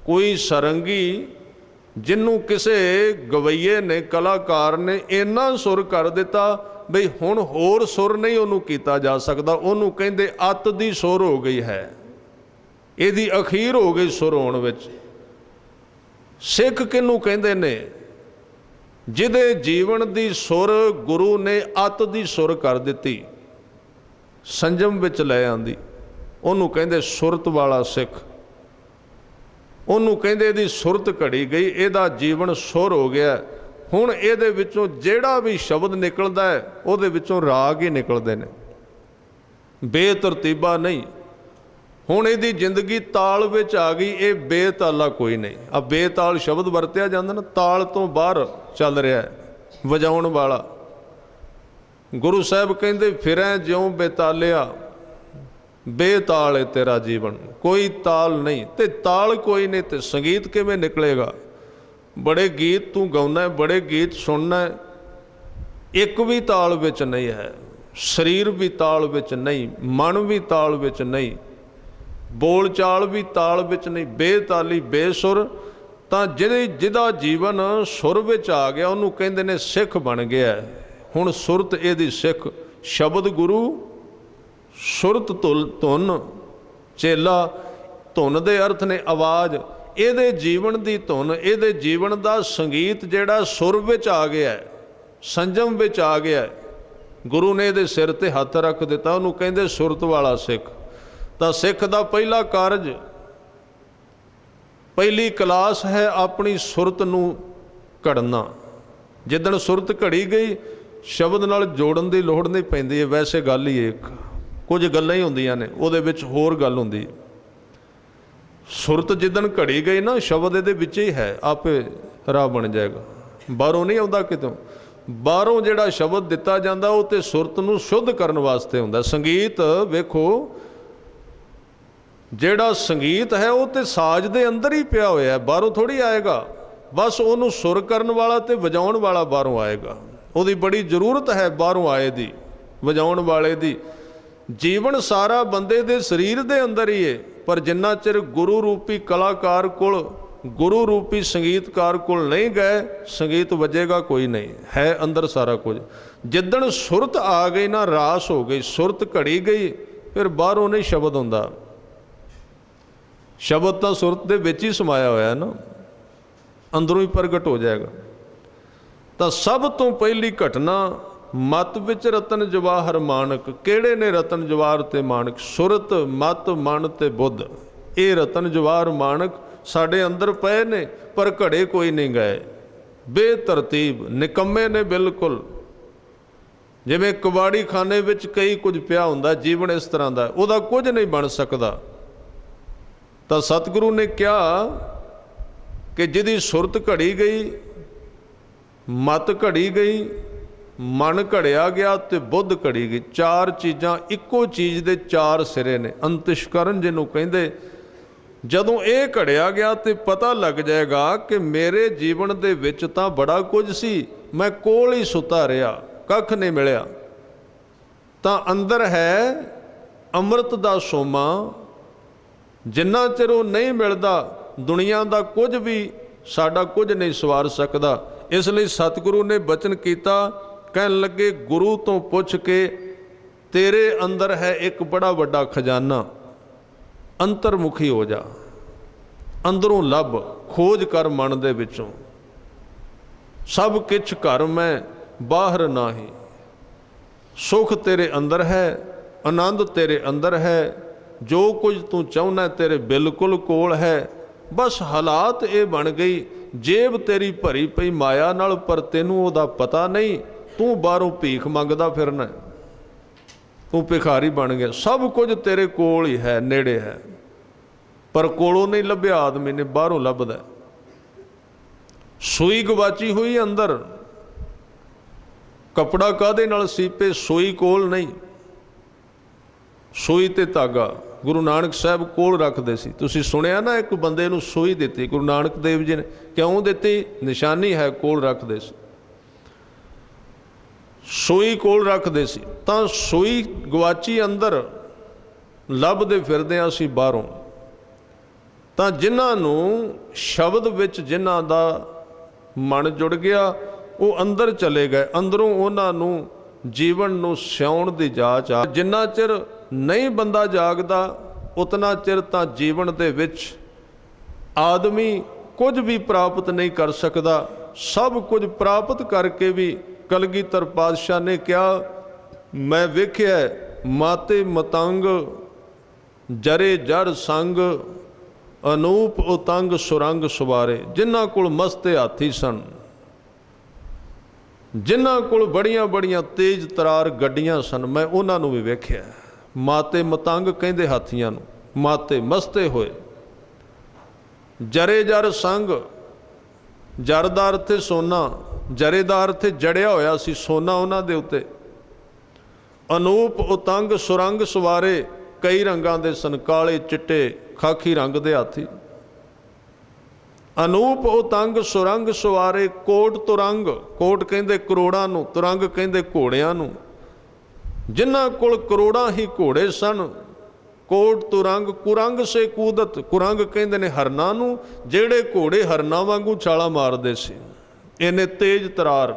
A: कोई सरंगी, जिन्हों किसे गवैये ने, कलाकार ने इन्ना सुर कर दिता बई हुण होर सुर नहीं उन्हों किया जा सकता। उन्हों कहंदे अत दी सुर हो गई है, इहदी अखीर हो गई सुर होण विच। सिख किनू कहंदे ने? जिहदे जीवन दी सुर गुरु ने अत दी सुर कर दिती, संजम विच लै आंदी, उन्हों कहंदे सुरत वाला सिख। उन्हों कहंदे इहदी सुरत घड़ी गई, इहदा जीवन सुर हो गया। हुण इहदे विचों जिहड़ा भी शब्द निकलदा है उहदे विचों राग ही निकलदे ने, बेतरतीबा नहीं। हुण इहदी जिंदगी ताल विच आ गई, ये बेताला कोई नहीं। अब बेताल शब्द वरत्या जांदा ना, ताल तो बाहर चल रहा है वजाउण वाला। गुरु साहब कहंदे फिरै ज्यों बेतालिया, बेताल है तेरा जीवन, कोई ताल नहीं। ते ताल कोई नहीं ते संगीत किवें निकलेगा? बड़े गीत तू गाउना है, बड़े गीत सुनना है, एक भी ताल विच नहीं है। शरीर भी ताल विच नहीं, मन भी ताल विच नहीं, बोल चाल भी ताल विच नहीं, बेताली बेसुर। तां जिहदा जीवन सुर विच आ गया उन्होंने कहंदे ने सिख बन गया। हुण सुरत इहदी सिख, शब्द गुरु, सुरत धुन, चेला। धुन दे अर्थ ने आवाज़, इहदे जीवन दी धुन, इहदे जीवन दा संगीत जिहड़ा सुर विच आ गया, संजम विच आ गया। गुरु ने इहदे सिर ते हत्थ रख दिता, उन्होंने कहंदे सुरत वाला सिख। तां सिख दा पहला कारज, पहली क्लास है अपनी सुरत नूं घड़ना। जिदण सुरत घड़ी गई, शब्द नाल जोड़न दी लोड़ नहीं पैंदी है। वैसे गल ही एक कुछ गल्लां ही हुंदियां ने, उहदे विच होर गल हुंदी है। सुरत जिदण घड़ी गई ना, शब्द इहदे विच ही है, आपे राह बन जाएगा, बाहरों नहीं आउंदा कितों। बाहरों जिहड़ा शब्द दिता जांदा उह ते सुरत नूं शुद्ध करन वास्ते हुंदा। संगीत वेखो, जिहड़ा संगीत है वो तो साज दे अंदर ही पिया होया है, बाहरों थोड़ी आएगा। बस उन्होंने सुर करन वाला ते वजाउण वाला बाहरों आएगा। उहदी बड़ी जरूरत है बाहरों आए दी, वजाउण वाले दी। जीवन सारा बंदे दे शरीर दे अंदर ही है, पर जिन्ना चिर गुरु रूपी कलाकार कोल, गुरु रूपी संगीतकार कोल नहीं गए, संगीत वजेगा कोई नहीं। है अंदर सारा कुछ। जिद्दण सुरत आ गई ना, रास हो गई, सुरत घड़ी गई, फिर बाहरों नहीं शब्द हुंदा। शब्द तो सुरत दे विच ही समाया होया ना, अंदरों ही प्रगट हो जाएगा। तो सब तो पहली घटना मत विच रतन जवाहर मानक। केड़े ने रतन जवाहर ते मानक? सुरत, मत, मन ते बुद्ध। ये रतन जवाहर मानक साडे अंदर पए ने, पर घड़े कोई नहीं गए। बेतरतीब निकम्मे ने बिल्कुल। जिवें कबाड़ी खाने विच कई कुछ पिया हुंदा, जीवन इस तरह दा, उहदा कुछ नहीं बन सकदा। तो सतगुरु ने कहा कि जिहदी सुरत घड़ी गई, मत घड़ी गई, मन घड़िया गया ते बुद्ध घड़ी गई। चार चीज़ां इक्को चीज़ दे चार सिरे ने। अंतशकरण जिन्हों कहिंदे, जदों ये घड़िया गया तो पता लग जाएगा कि मेरे जीवन दे विच तां बड़ा कुछ सी, मैं कोल ही सुता रहा, कख नहीं मिलिया। तां अंदर है अमृत दा सोमा, जिन्ना चिर वो नहीं मिलता दुनिया दा कुछ भी साडा कुछ नहीं सवार सकता। इसलिए सतगुरु ने बचन किया, कहन लगे गुरु तो पुछ के तेरे अंदर है एक बड़ा वड्डा खजाना, अंतरमुखी हो जा, अंदरों लभ, खोज कर मन दे विचों। सब किछ घर में बाहर नाही, सुख तेरे अंदर है, आनंद तेरे अंदर है, जो कुछ तू चाहना तेरे बिल्कुल कोल है। बस हालात ये बन गई, जेब तेरी भरी पई माया नाल, पर तेनू उहदा पता नहीं। तू बाहरों भीख मंगदा फिरना, तू भिखारी बन गया। सब कुछ तेरे कोल ही है, नेड़े है, पर कोलों नहीं लभ्या आदमी ने, बाहरों लभदा। सूई गवाची हुई अंदर, कपड़ा काहदे नाल सीपे, सूई कोल नहीं। सूई ते धागा गुरु नानक साहब कोल रखते सी। तुसीं सुनिया ना, एक बंदे नूं सूई दित्ती गुरु नानक देव जी ने, क्यों दित्ती? निशानी है, कोल रखते सी। सूई कोल रखते सी, तां सूई गवाची अंदर, लभदे फिरदे असीं बाहरों। तां जिन्हां नूं शब्द विच जिन्हां दा मन जुड़ गया, वो अंदर चले गए। अंदरों उन्हां नूं जीवन नूं सिउण दी जाच आ। जिन्ना चिर नहीं बंदा जागदा, उतना चिर तां जीवन दे विच आदमी कुछ भी प्राप्त नहीं कर सकता। सब कुछ प्राप्त करके भी कलगीधर पातशाह ने कहा, मैं वेख्या माते मतंग जरे जर संग, अनूप उतंग सुरंग सवारे। जिन्हां कोल मस्ते हाथी सन, जिन्हां कोल बड़ियां बड़ियां तेज तरार गड्डियां सन, मैं उन्हां नूं भी वेख्या। माते मतंग कहंदे हाथियां नूं, माते मस्ते होए। जरे जर संग, जरदा अर्थ सोना, जरेदार अर्थ जड़िया होया सी सोना उन्हां दे उत्ते। अनूप उतंग सुरंग सवारे, कई रंगां दे सन, काले चिट्टे खाकी रंग दे हाथी। अनूप उतंग सुरंग सवारे, कोट तुरंग, कोट कहंदे करोड़ां नूं, तुरंग कहंदे घोड़ियां नूं। जिन्हां कोल करोड़ां ही घोड़े सन, कोट तुरंग। कुरंग से कूदत, कुरंग कहंदे ने हरनां नूं, जेड़े घोड़े हरनां वांगू छाला मारदे सी, इन्ने तेज तरार।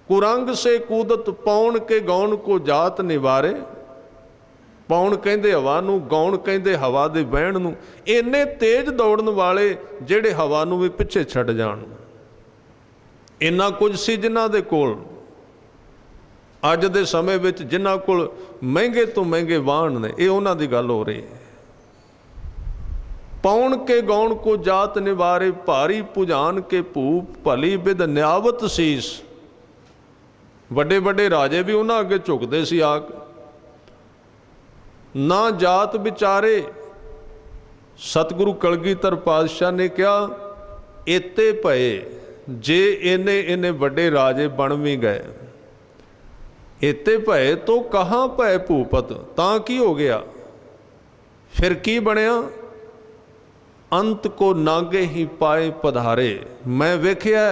A: कुरंग से कूदत, पौन के गौन को जात निवारे। पौन कहंदे हवा नूं, गौन कहंदे हवा दे बहण नूं। इन्ने तेज दौड़न वाले जेड़े हवा नूं भी पिछे छड्ड जाण। इन्ना कुछ सी जिन्हां दे कोल। अज दे समय विच जिन्हां कोल महंगे तो महंगे वाहन ने, ये उन्हां दी गल हो रही है। पौन के गौन को जात निवारे, भारी भुजान के भूप, भली बिद न्यावत सीस। वड्डे वड्डे राजे भी उन्हां अगे झुकदे सी आक। ना जात विचारे। सतगुरु कलगीधर पातशाह ने कहा, इत्ते भए जे इन्ने इन्ने वड्डे राजे बन भी गए, इत्ते भए तो कहाँ भए भूपत, तां की हो गया? फिर की बनया? अंत को नागे ही पाए पधारे। मैं वेख्या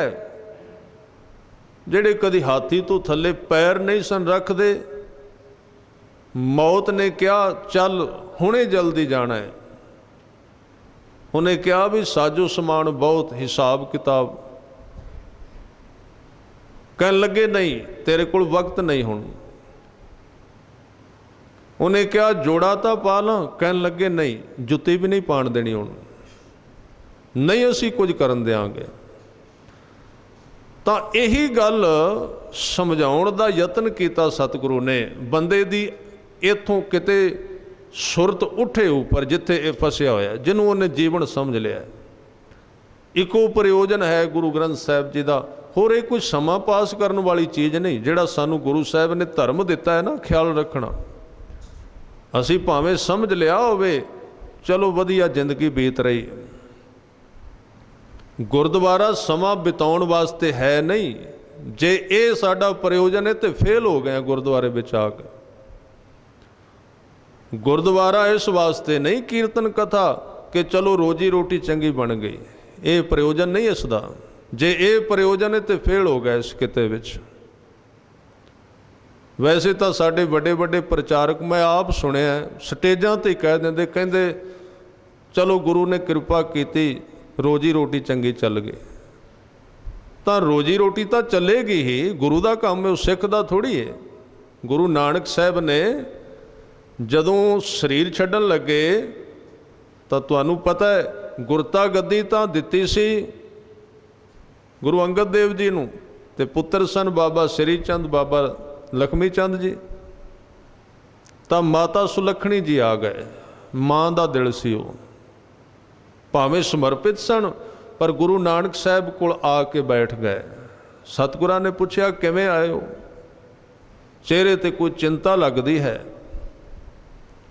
A: जेड़े कदी हाथी तो थले पैर नहीं सन रखदे, मौत ने कहा चल हुणे जल्दी जाना है, उन्हें कहा भी साजो समान बहुत, हिसाब किताब, कहन लगे नहीं तेरे कोल वक्त नहीं हुण। उन्हें कहा जोड़ा तो पा ला, कहन लगे नहीं जुत्ती भी नहीं पाण देनी हुण, नहीं असी कुछ करन देंगे। तो यही गल समझाउण दा यतन किया सतगुरु ने, बंदे दी इथों किते सुरत उठे ऊपर जिथे ये फसिया होया, जिन्हों उन्हें जीवन समझ लिया। इको प्रयोजन है गुरु ग्रंथ साहिब जी का, होर ये कोई समा पास करने वाली चीज़ नहीं। जिहड़ा सानू गुरु साहिब ने धर्म दिता है ना, ख्याल रखना, असी भावें समझ लिया होवे चलो वधिया जिंदगी बीत रही। गुरुद्वारा समा बिताउण वास्ते है नहीं, जे ये साडा प्रयोजन है तो फेल हो गए गुरुद्वारे विच आके। गुरुद्वारा इस वास्ते नहीं कीर्तन कथा कि चलो रोजी रोटी चंगी बन गई, ये प्रयोजन नहीं इसका। जे ये प्रयोजन है तो फेल हो गया इस किते विच। वैसे तो साडे बड़े बड़े प्रचारक मैं आप सुनिया स्टेजां ते कह देंदे, कहंदे चलो गुरु ने कृपा की रोजी रोटी चंगी चल गई। तो रोजी रोटी तो चलेगी ही, गुरु का काम है, सिख का थोड़ी है। गुरु नानक साहब ने जदों शरीर छड्डन लगे तो तुहानू पता है गुरता गद्दी तो दिती सी गुरु अंगद देव जी नूं, ते पुत्र सन बाबा श्री चंद बाबा लखमी चंद जी। तो माता सुलखणी जी आ गए, माँ का दिल सी वो, भावें समर्पित सन पर गुरु नानक साहब कोल आके बैठ गए। सतगुरां ने पूछया किवें आए हो, चेहरे ते कोई चिंता लगती है।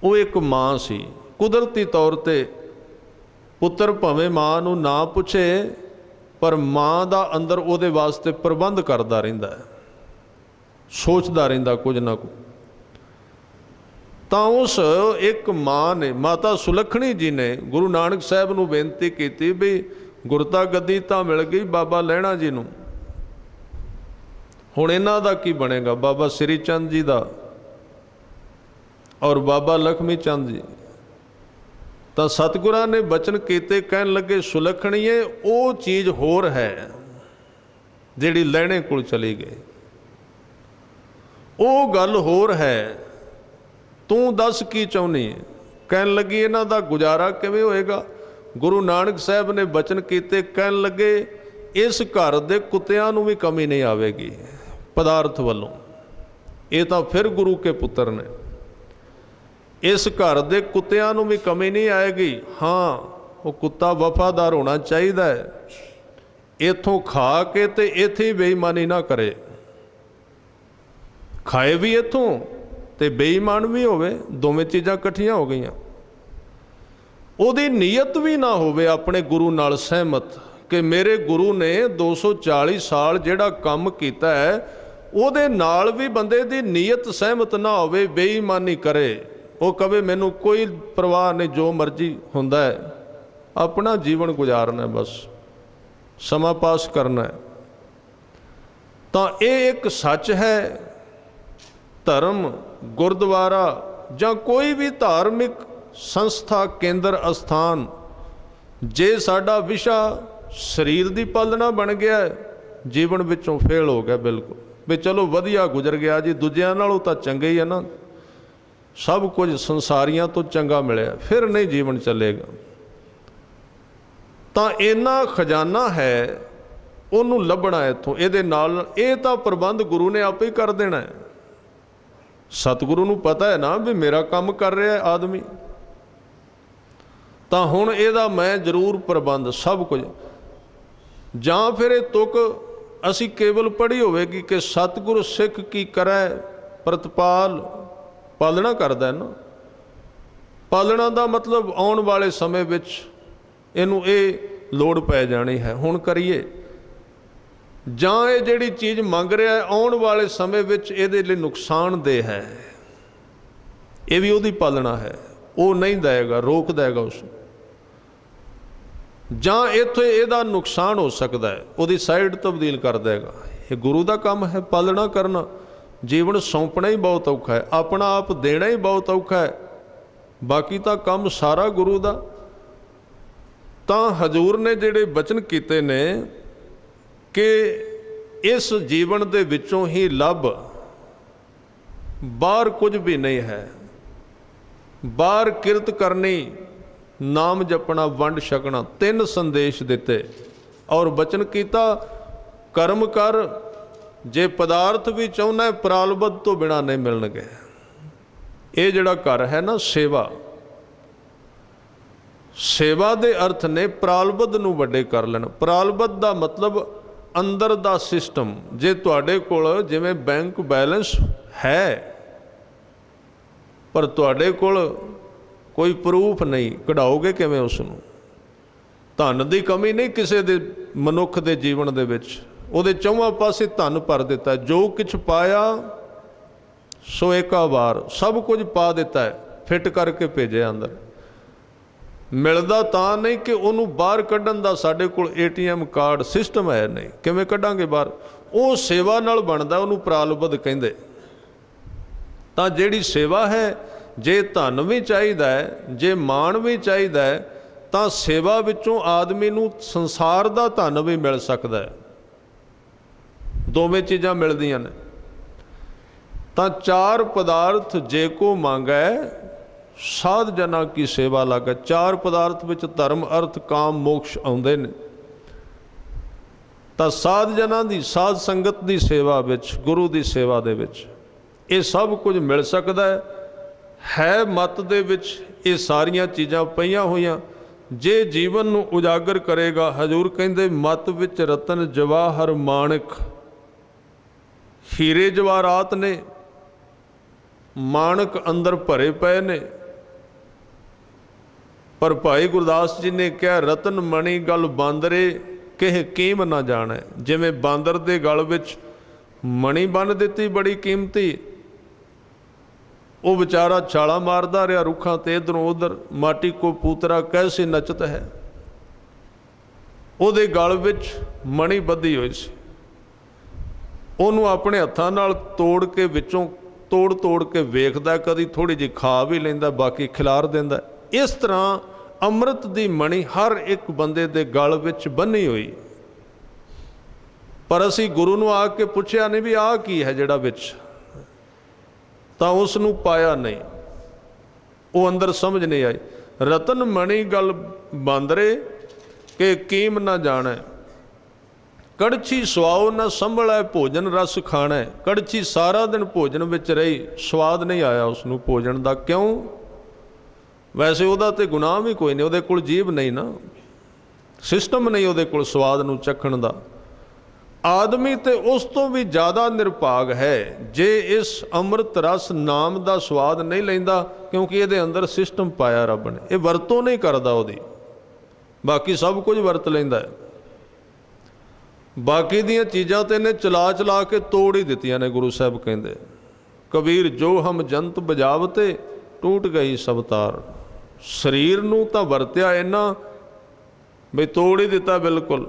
A: वो एक माँ सी, कुदरती तौर पर पुत्र भावें माँ नूं ना पूछे पर माँ का अंदर उहदे वास्ते प्रबंध करता रहिंदा है, सोचता रहिंदा कुछ ना कुछ। तो उस एक माँ ने, माता सुलखणी जी ने गुरु नानक साहब नूं बेनती की भी गुरता गद्दी तो मिल गई बाबा लैणा जी नूं, हुण इन्हां दा की बनेगा, बाबा श्री चंद जी का और बाबा लखमी चंद जी। तो सतगुरां ने बचन कीते, कहन लगे सुलखणीए वो चीज़ होर है जिहड़ी लैणे कोल चली गई, वो गल होर है, तू दस की चाहुंदी है। कहन लगी इन्हां दा गुजारा किवें होएगा। गुरु नानक साहब ने बचन कीते, कहन लगे इस घर दे कुत्तियां नूं भी कमी नहीं आवेगी पदार्थ वालों। ये तो फिर गुरु के पुत्र ने, इस घर दे कुत्तियां नूं भी कमी नहीं आएगी। हाँ वो कुत्ता वफादार होना चाहिए, इथों खा के ते इत्थे ही बेईमानी ना करे, खाए भी इथों ते बेईमान भी होवे, दोवें चीज़ां इकट्ठियां हो गईयां। उहदी नीयत भी ना होवे अपने गुरु नाल सहमत कि मेरे गुरु ने 240 साल जिहड़ा काम कीता है उहदे नाल भी बंदे दी नीयत सहमत ना होवे, बेईमानी करे, वो कहे मैनू कोई परवाह नहीं, जो मर्जी हुंदा है, अपना जीवन गुजारना है, बस समा पास करना है। तो ये एक सच है, धर्म गुरुद्वारा जां कोई भी धार्मिक संस्था केंद्र अस्थान जे साडा विशा शरीर की पालना बन गया है, जीवन विचों फेल हो गया बिल्कुल, भी चलो वधिया गुजर गया जी, दूजियां नालों तो चंगे ही है ना, सब कुछ संसारियां तो चंगा मिलिया, फिर नहीं जीवन चलेगा। तो इन्ना खजाना है उन्होंने लभना इत्थों, ये नाल ये तो प्रबंध गुरु ने आप ही कर देना है। सतगुरु नूं पता है ना भी मेरा काम कर रहा है आदमी, तो हुण इहदा मैं जरूर प्रबंध सब कुछ, जां फिर ये तुक असी केवल पढ़ी होवेगी कि सतगुरु सिख की करै प्रतिपाल, पालना करदा है ना। पालना का मतलब आने वाले समय विच इनू ये लोड़ पै जानी है, हुण करिए, जां ये जिहड़ी चीज़ मंग रहा है आने वाले समय विच इहदे लई नुकसानदेह है, ये भी उहदी पालना है, वो नहीं देगा, रोक देगा उस, जां इत्थे इहदा नुकसान हो सकता है, उहदी साइड तब्दील कर देगा। ये गुरु का काम है पालना करना, जीवन सौंपना ही बहुत औखा है, अपना आप देना ही बहुत औखा है, बाकी तो काम सारा गुरु दा। तां हजूर ने जिहड़े बचन कीते ने कि इस जीवन दे विचों ही लभ, बाहर कुछ भी नहीं है। बाहर किरत करनी, नाम जपना, वंड छकना, 3 संदेश दिते और बचन कीता कर्म कर, जे पदार्थ भी चाहुना है प्रालबध तो बिना नहीं मिलणगे। ये जिहड़ा घर है ना सेवा, सेवा दे अर्थ ने प्रालबध नूं वड्डे कर लेना। प्रालबध दा मतलब अंदर दा सिस्टम। जे तुहाडे कोल जिवें बैंक बैलेंस है पर तुहाडे कोल कोई प्रूफ नहीं, कढाओगे किवें उसनूं? धन की कमी नहीं किसी दे मनुख दे जीवन दे विच, उहदे चौहां पासे धन भर दिता है। जो कुछ पाया सो एका वार, सब कुछ पा दिता है, फिट करके भेजे अंदर। मिलदा तां नहीं कि उहनूं बाहर कढण दा साडे कोल ATM कार्ड सिस्टम है नहीं, किवें कढांगे बाहर? वो सेवा नाल बनदा, उहनूं प्रालबध कहिंदे। तां जिहड़ी सेवा है, जे धन भी चाहिदा है, जे माण भी चाहिदा है, तां सेवा विचों आदमी नूं संसार दा धन भी मिल सकदा है। दोवें चीज़ां मिलदियां ने। तां 4 पदार्थ जे को मांगै साध जना की सेवा लागे। 4 पदार्थ विच धर्म अर्थ काम मोक्ष आउंदे ने। तां साध जना दी, साध संगत दी सेवा विच, गुरु दी सेवा दे विच ये सब कुछ मिल सकदा है। मत दे विच ये सारियां चीज़ां पईयां होईयां। जे जीवन नूं उजागर करेगा, हजूर कहंदे मत विच रतन जवाहर माणिक, हीरे जवाहरात ने, माणक अंदर भरे पे ने। पर भाई गुरदास जी ने कहा रतन मणि गल बांदरे किह कीम ना जाने। जिवें बांदर दे गल विच मणि बन दिती बड़ी कीमती, वो बेचारा छाला मारदा रहा रुखां ते इधरों उधर, माटी को पूतरा कैसे नचत है। उहदे गल विच मणि बधी होई सी, उहनूं अपने हत्थां नाल तोड़ के विचों तोड़ तोड़ के वेखदा, कदी थोड़ी जी खा भी लैंदा, बाकी खिलार दिंदा। इस तरह अमृत दी मणि हर एक बंदे दे गल विच बन्नी हुई। पर असी गुरु नूं आके पुछया नहीं भी आ की है जिहड़ा विच, तां उसनूं पाया नहीं, वो अंदर समझ नहीं आई। रतन मणि गल बांदरे के कीम ना जाने, कड़छी सुआओ न संभलै भोजन रस खाना। कड़छी सारा दिन भोजन विच रही, स्वाद नहीं आया उसनूं भोजन दा। क्यों? वैसे उहदा ते गुनाह भी कोई नहीं, उहदे कोल जीभ नहीं ना, सिस्टम नहीं उहदे कोल स्वाद नूं चखण दा। आदमी ते उस तो भी ज़्यादा निरभाग है जे इस अमृत रस नाम दा स्वाद नहीं लैंदा, क्योंकि इहदे अंदर सिस्टम पाया रब ने। ये वरतों नहीं करदा उहदी, बाकी सब कुछ वरत लैंदा है। बाकी दियां चीज़ां ते ने चला चला के तोड़ ही दित्तियां ने। गुरु साहब कहंदे कबीर जो हम जंत बजावते टूट गई सब तार। शरीर नूं तां वरत्या इन्ना बई तोड़ ही दिता बिल्कुल।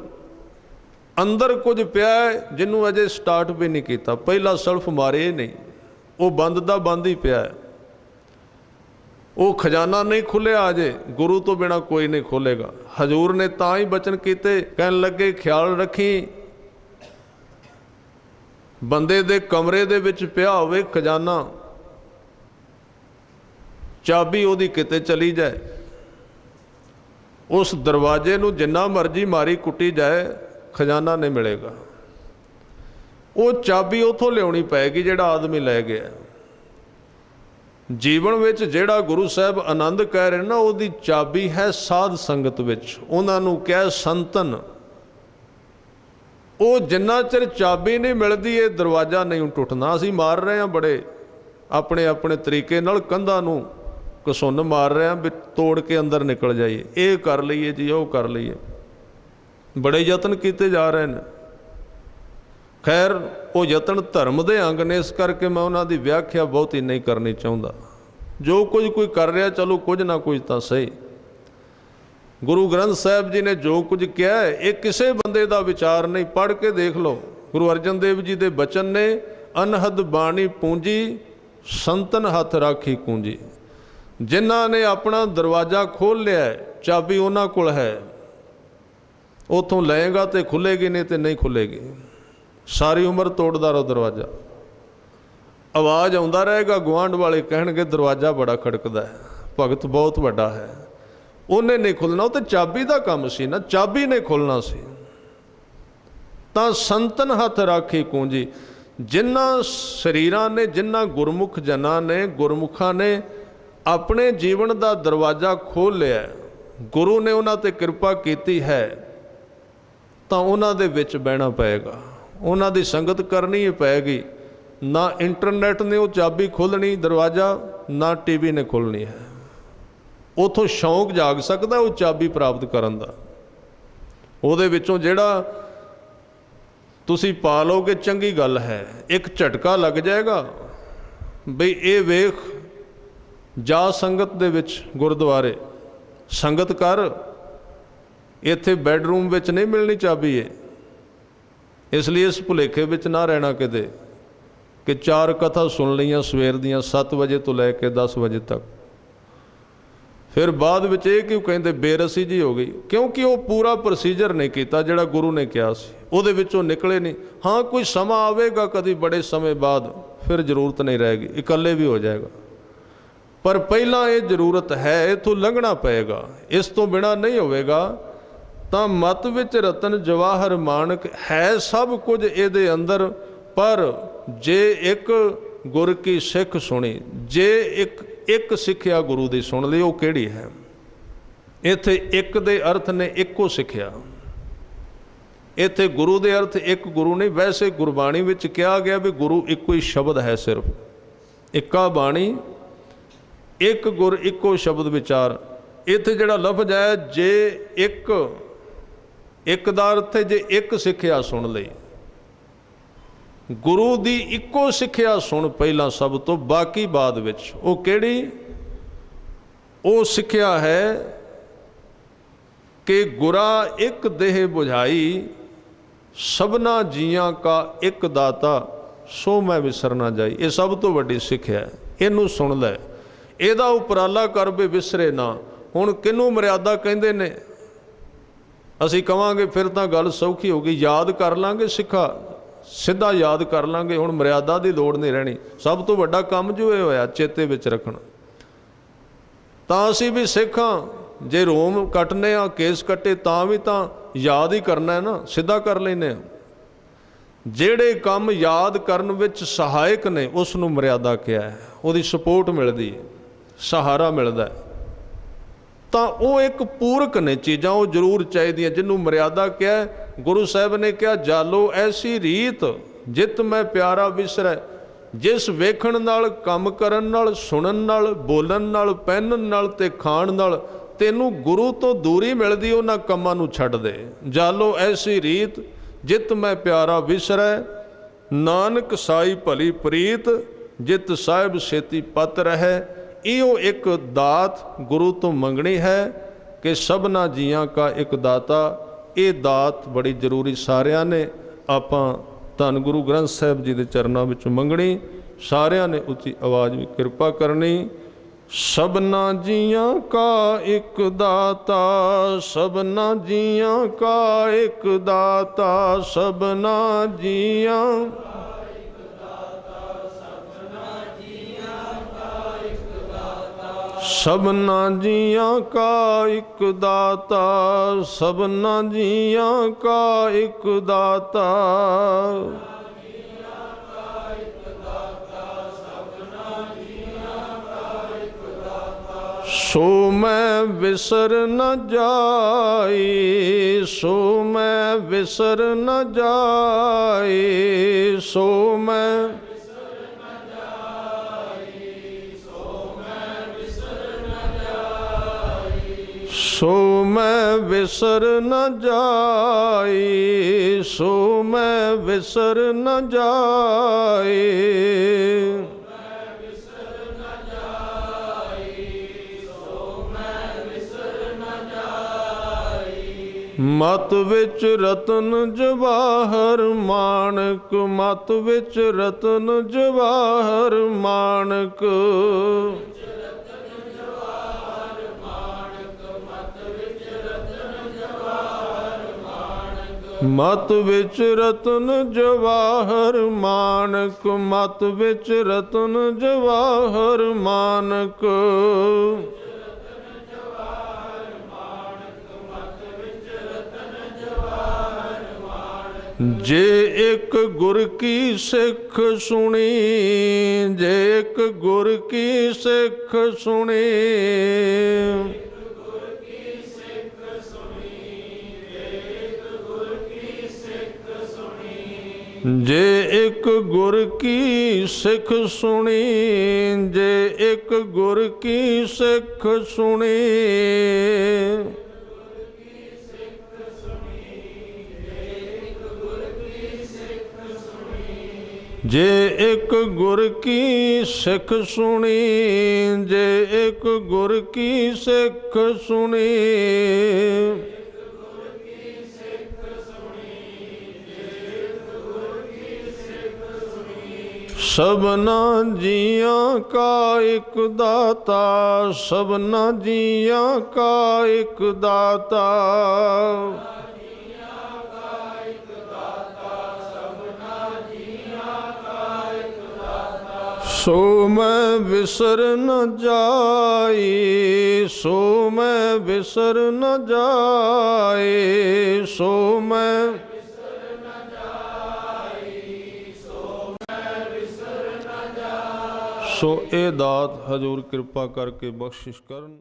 A: अंदर कुछ पिया है जिन्हों अजे स्टार्ट भी नहीं किया, पहला सल्फ मारे ही नहीं, वो बंद दा बंद ही पिया है। वो खजाना नहीं खुलिया अजे, गुरु तो बिना कोई नहीं खोलेगा। हजूर ने तां ही बचन कीते, कहन लगे ख्याल रखी बंदे दे कमरे दे विच पिया होवे खजाना, चाबी उहदी किते चली जाए, उस दरवाजे नूं जिन्ना मर्जी मारी कुटी जाए खजाना नहीं मिलेगा। वो चाबी उथों लियाउणी पैगी जिहड़ा आदमी लै गया। जीवन विच जिहड़ा गुरु साहब आनंद कह रहे ना, उहदी चाबी है साध संगत विच। उन्हां नूं कह संतन, वो जिन्ना चिर चाबी नहीं मिलती ये दरवाजा नहीं टुटना। असीं मार रहे हैं बड़े अपने अपने तरीके नाल, कंधां नूं घसुन मार रहे हैं भी तोड़ के अंदर निकल जाइए, ये कर लीए जी वो कर लीए, बड़े यतन किए जा रहे हैं। खैर वो यतन धर्म के अंग ने, इस करके मैं उन्होंने व्याख्या बहुत ही नहीं करनी चाहता। जो कुछ कोई कर रहा चलो कुछ ना कुछ तो सही। गुरु ग्रंथ साहब जी ने जो कुछ किया है ये किसी बंदे का विचार नहीं, पढ़ के देख लो। गुरु अर्जन देव जी के बचन ने, अनहद बाणी पूंजी संतन हथ राखी कूंजी। जिन्हां ने अपना दरवाज़ा खोल लिया चाबी उन्हां कोल है, उतों लएगा तो खुलेगी नहीं तो नहीं खुलेगी। सारी उम्र तोड़दा रहो दरवाज़ा, आवाज़ आउंदा रहेगा, गुआंढ वाले कहणगे दरवाज़ा बड़ा खड़कदा है, भगत बहुत वड्डा है, उन्हें नहीं खुलना। वो तो चाबी का काम सी ना, चाबी ने खुलना सी। तां संतन हथ राखी कूंजी। जिन्हां शरीरां ने, जिन्हां गुरमुख जनां ने, गुरमुखां ने अपने जीवन का दरवाज़ा खोल लिया, गुरु ने उन्हां ते कृपा कीती है, तो उन्हां दे विच बहना पएगा, उन्हां दी संगत करनी ही पैगी। ना इंटरनेट ने वो चाबी खोलनी दरवाज़ा, ना टीवी ने खोलनी है। उतों शौक जाग सकता वो चाबी प्राप्त करन दा। उहदे विचों जिहड़ा तुसी पा लोगे चंगी गल है, एक झटका लग जाएगा बई ये वेख, जा संगत दे विच गुरुद्वारे संगत कर, इत्थे बैडरूम विच नहीं मिलनी चाबी है। इसलिए इस भुलेखे विच ना रहना किते कि 4 कथा सुन लियां सवेर दियां 7 बजे तो लैके 10 बजे तक, फिर बाद विच ये क्यों कहते बेरसी जी हो गई, क्योंकि वो पूरा प्रोसीजर नहीं किया जिहड़ा गुरु ने कहा सी, उहदे विचों निकले नहीं। हाँ कोई समा आवेगा कभी बड़े समय बाद, फिर जरूरत नहीं रहेगी, इकल्ले भी हो जाएगा, पर पहला ये जरूरत है, इथों लंघना पएगा, इस तो बिना नहीं होवेगा। तो मत विच रतन जवाहर माणक है सब कुछ इहदे अंदर, पर जे एक गुर की सिख सुनी, जे एक सिक्ख्या गुरु दी सुन ली, वो किहड़ी है। इत्थे एक दे अर्थ ने इको सिक्ख्या, इत्थे गुरु दे अर्थ एक गुरु नहीं। वैसे गुरबाणी विच कहा गया भी गुरु इको ही शब्द है, सिर्फ इक्का बाणी, एक गुर इको शब्द विचार। इत्थे जिहड़ा लफ्ज है, जे एक दा अर्थ है जे एक सिक्ख्या सुन लई, गुरु दी इको सिक्ख्या सुन पहला सब तो, बाकी बाद विच। वो किहड़ी? वो सिक्ख्या है कि गुरा एक देह बुझाई, सबना जियां का एक दाता, सो मैं विसर ना जाई। ये सब तो वड्डी सिक्ख्या है, इनू सुन लै, एदा उपराला कर भी विसरे ना। हुण किनू मर्यादा कहंदे ने, असीं कहांगे फिर तां गल सौखी हो गई, याद कर लांगे सिक्खा, सीधा याद कर लांगे, हुण मर्यादा की लोड़ नहीं रहनी। सब तो वड्डा काम जो ये होया चेते विच रखना। तां असीं भी सिख हां, जे रोम कटने आ, केस कटे, तां भी तां याद ही करना है ना, सीधा कर लेने। ਜਿਹੜੇ ਕੰਮ याद करन विच सहायक ने उस नूं मर्यादा कहा है, ਉਹਦੀ सपोर्ट मिलती है, सहारा मिलता है। तो वो एक पूरक ने चीज़ां, वो जरूर चाहिए जिन्हों मर्यादा कहा है। गुरु साहब ने कहा, जालो ऐसी रीत जित मैं प्यारा विसरै, जिस वेखण नाल, काम करन नाल, सुनन नाल, बोलन नाल, पहनन नाल ते खाण नाल तेनू गुरु तो दूरी मिलती, उन्हां कम्मां नूं छड्ड दे। जालो ऐसी रीत जित मैं प्यारा विसरै, नानक साई भली प्रीत, जित साहिब सेती पत रहे। इहो एक दात गुरु तो मंगनी है कि सबना जियां का एक दाता। ये दात बड़ी जरूरी सारिਆਂ ने आपां धन गुरु ग्रंथ साहिब जी के चरणों विच मंगनी, सारिਆਂ ने उच्ची आवाज़ में कृपा करनी। सबना जियां का एक दाता, सबना जियां का एक दाता, सबना जियां सबना जियां का एक दाता, सबना जियां का एक दाता। सो मैं विसर न जाई, सो मैं विसर न जाई, सो मैं सो मैं विसर न जाई, सो मैं विसर न जाई। ਮਤ ਵਿੱਚ ਰਤਨ ਜਵਾਹਰ ਮਾਣਕ, ਮਤ ਵਿੱਚ ਰਤਨ ਜਵਾਹਰ ਮਾਣਕ। ਮਤ ਵਿੱਚ ਰਤਨ ਜਵਾਹਰ ਮਾਣਕ, ਮਤ ਵਿੱਚ ਰਤਨ ਜਵਾਹਰ ਮਾਣਕ। ਜੇ ਇੱਕ ਗੁਰ ਕੀ ਸਿੱਖ ਸੁਣੀ, ਜੇ ਇੱਕ ਗੁਰ ਕੀ ਸਿੱਖ ਸੁਣੀ, ਜੇ ਇੱਕ ਗੁਰ ਕੀ ਸਿੱਖ ਸੁਣੀ, ਜੇ ਇੱਕ ਗੁਰ ਕੀ ਸਿੱਖ ਸੁਣੀ, ਜੇ ਇੱਕ ਗੁਰ ਕੀ ਸਿੱਖ ਸੁਣੀ, ਜੇ ਇੱਕ ਗੁਰ ਕੀ ਸਿੱਖ ਸੁਣੀ, ਸਭਨਾ ਜੀਆਂ ਕਾ ਇੱਕ ਦਾਤਾ, ਸਭਨਾ ਜੀਆਂ ਕਾ ਇੱਕ ਦਾਤਾ। ਸੋ ਮੈਂ ਵਿਸਰ ਨ ਜਾਈ, ਸੋ ਮੈਂ ਵਿਸਰ ਨ ਜਾਏ, ਸੋ ਮੈਂ ਸੋ ਇਹ ਦਾਤ ਹਜ਼ੂਰ ਕਿਰਪਾ ਕਰਕੇ ਬਖਸ਼ਿਸ਼ ਕਰਨ।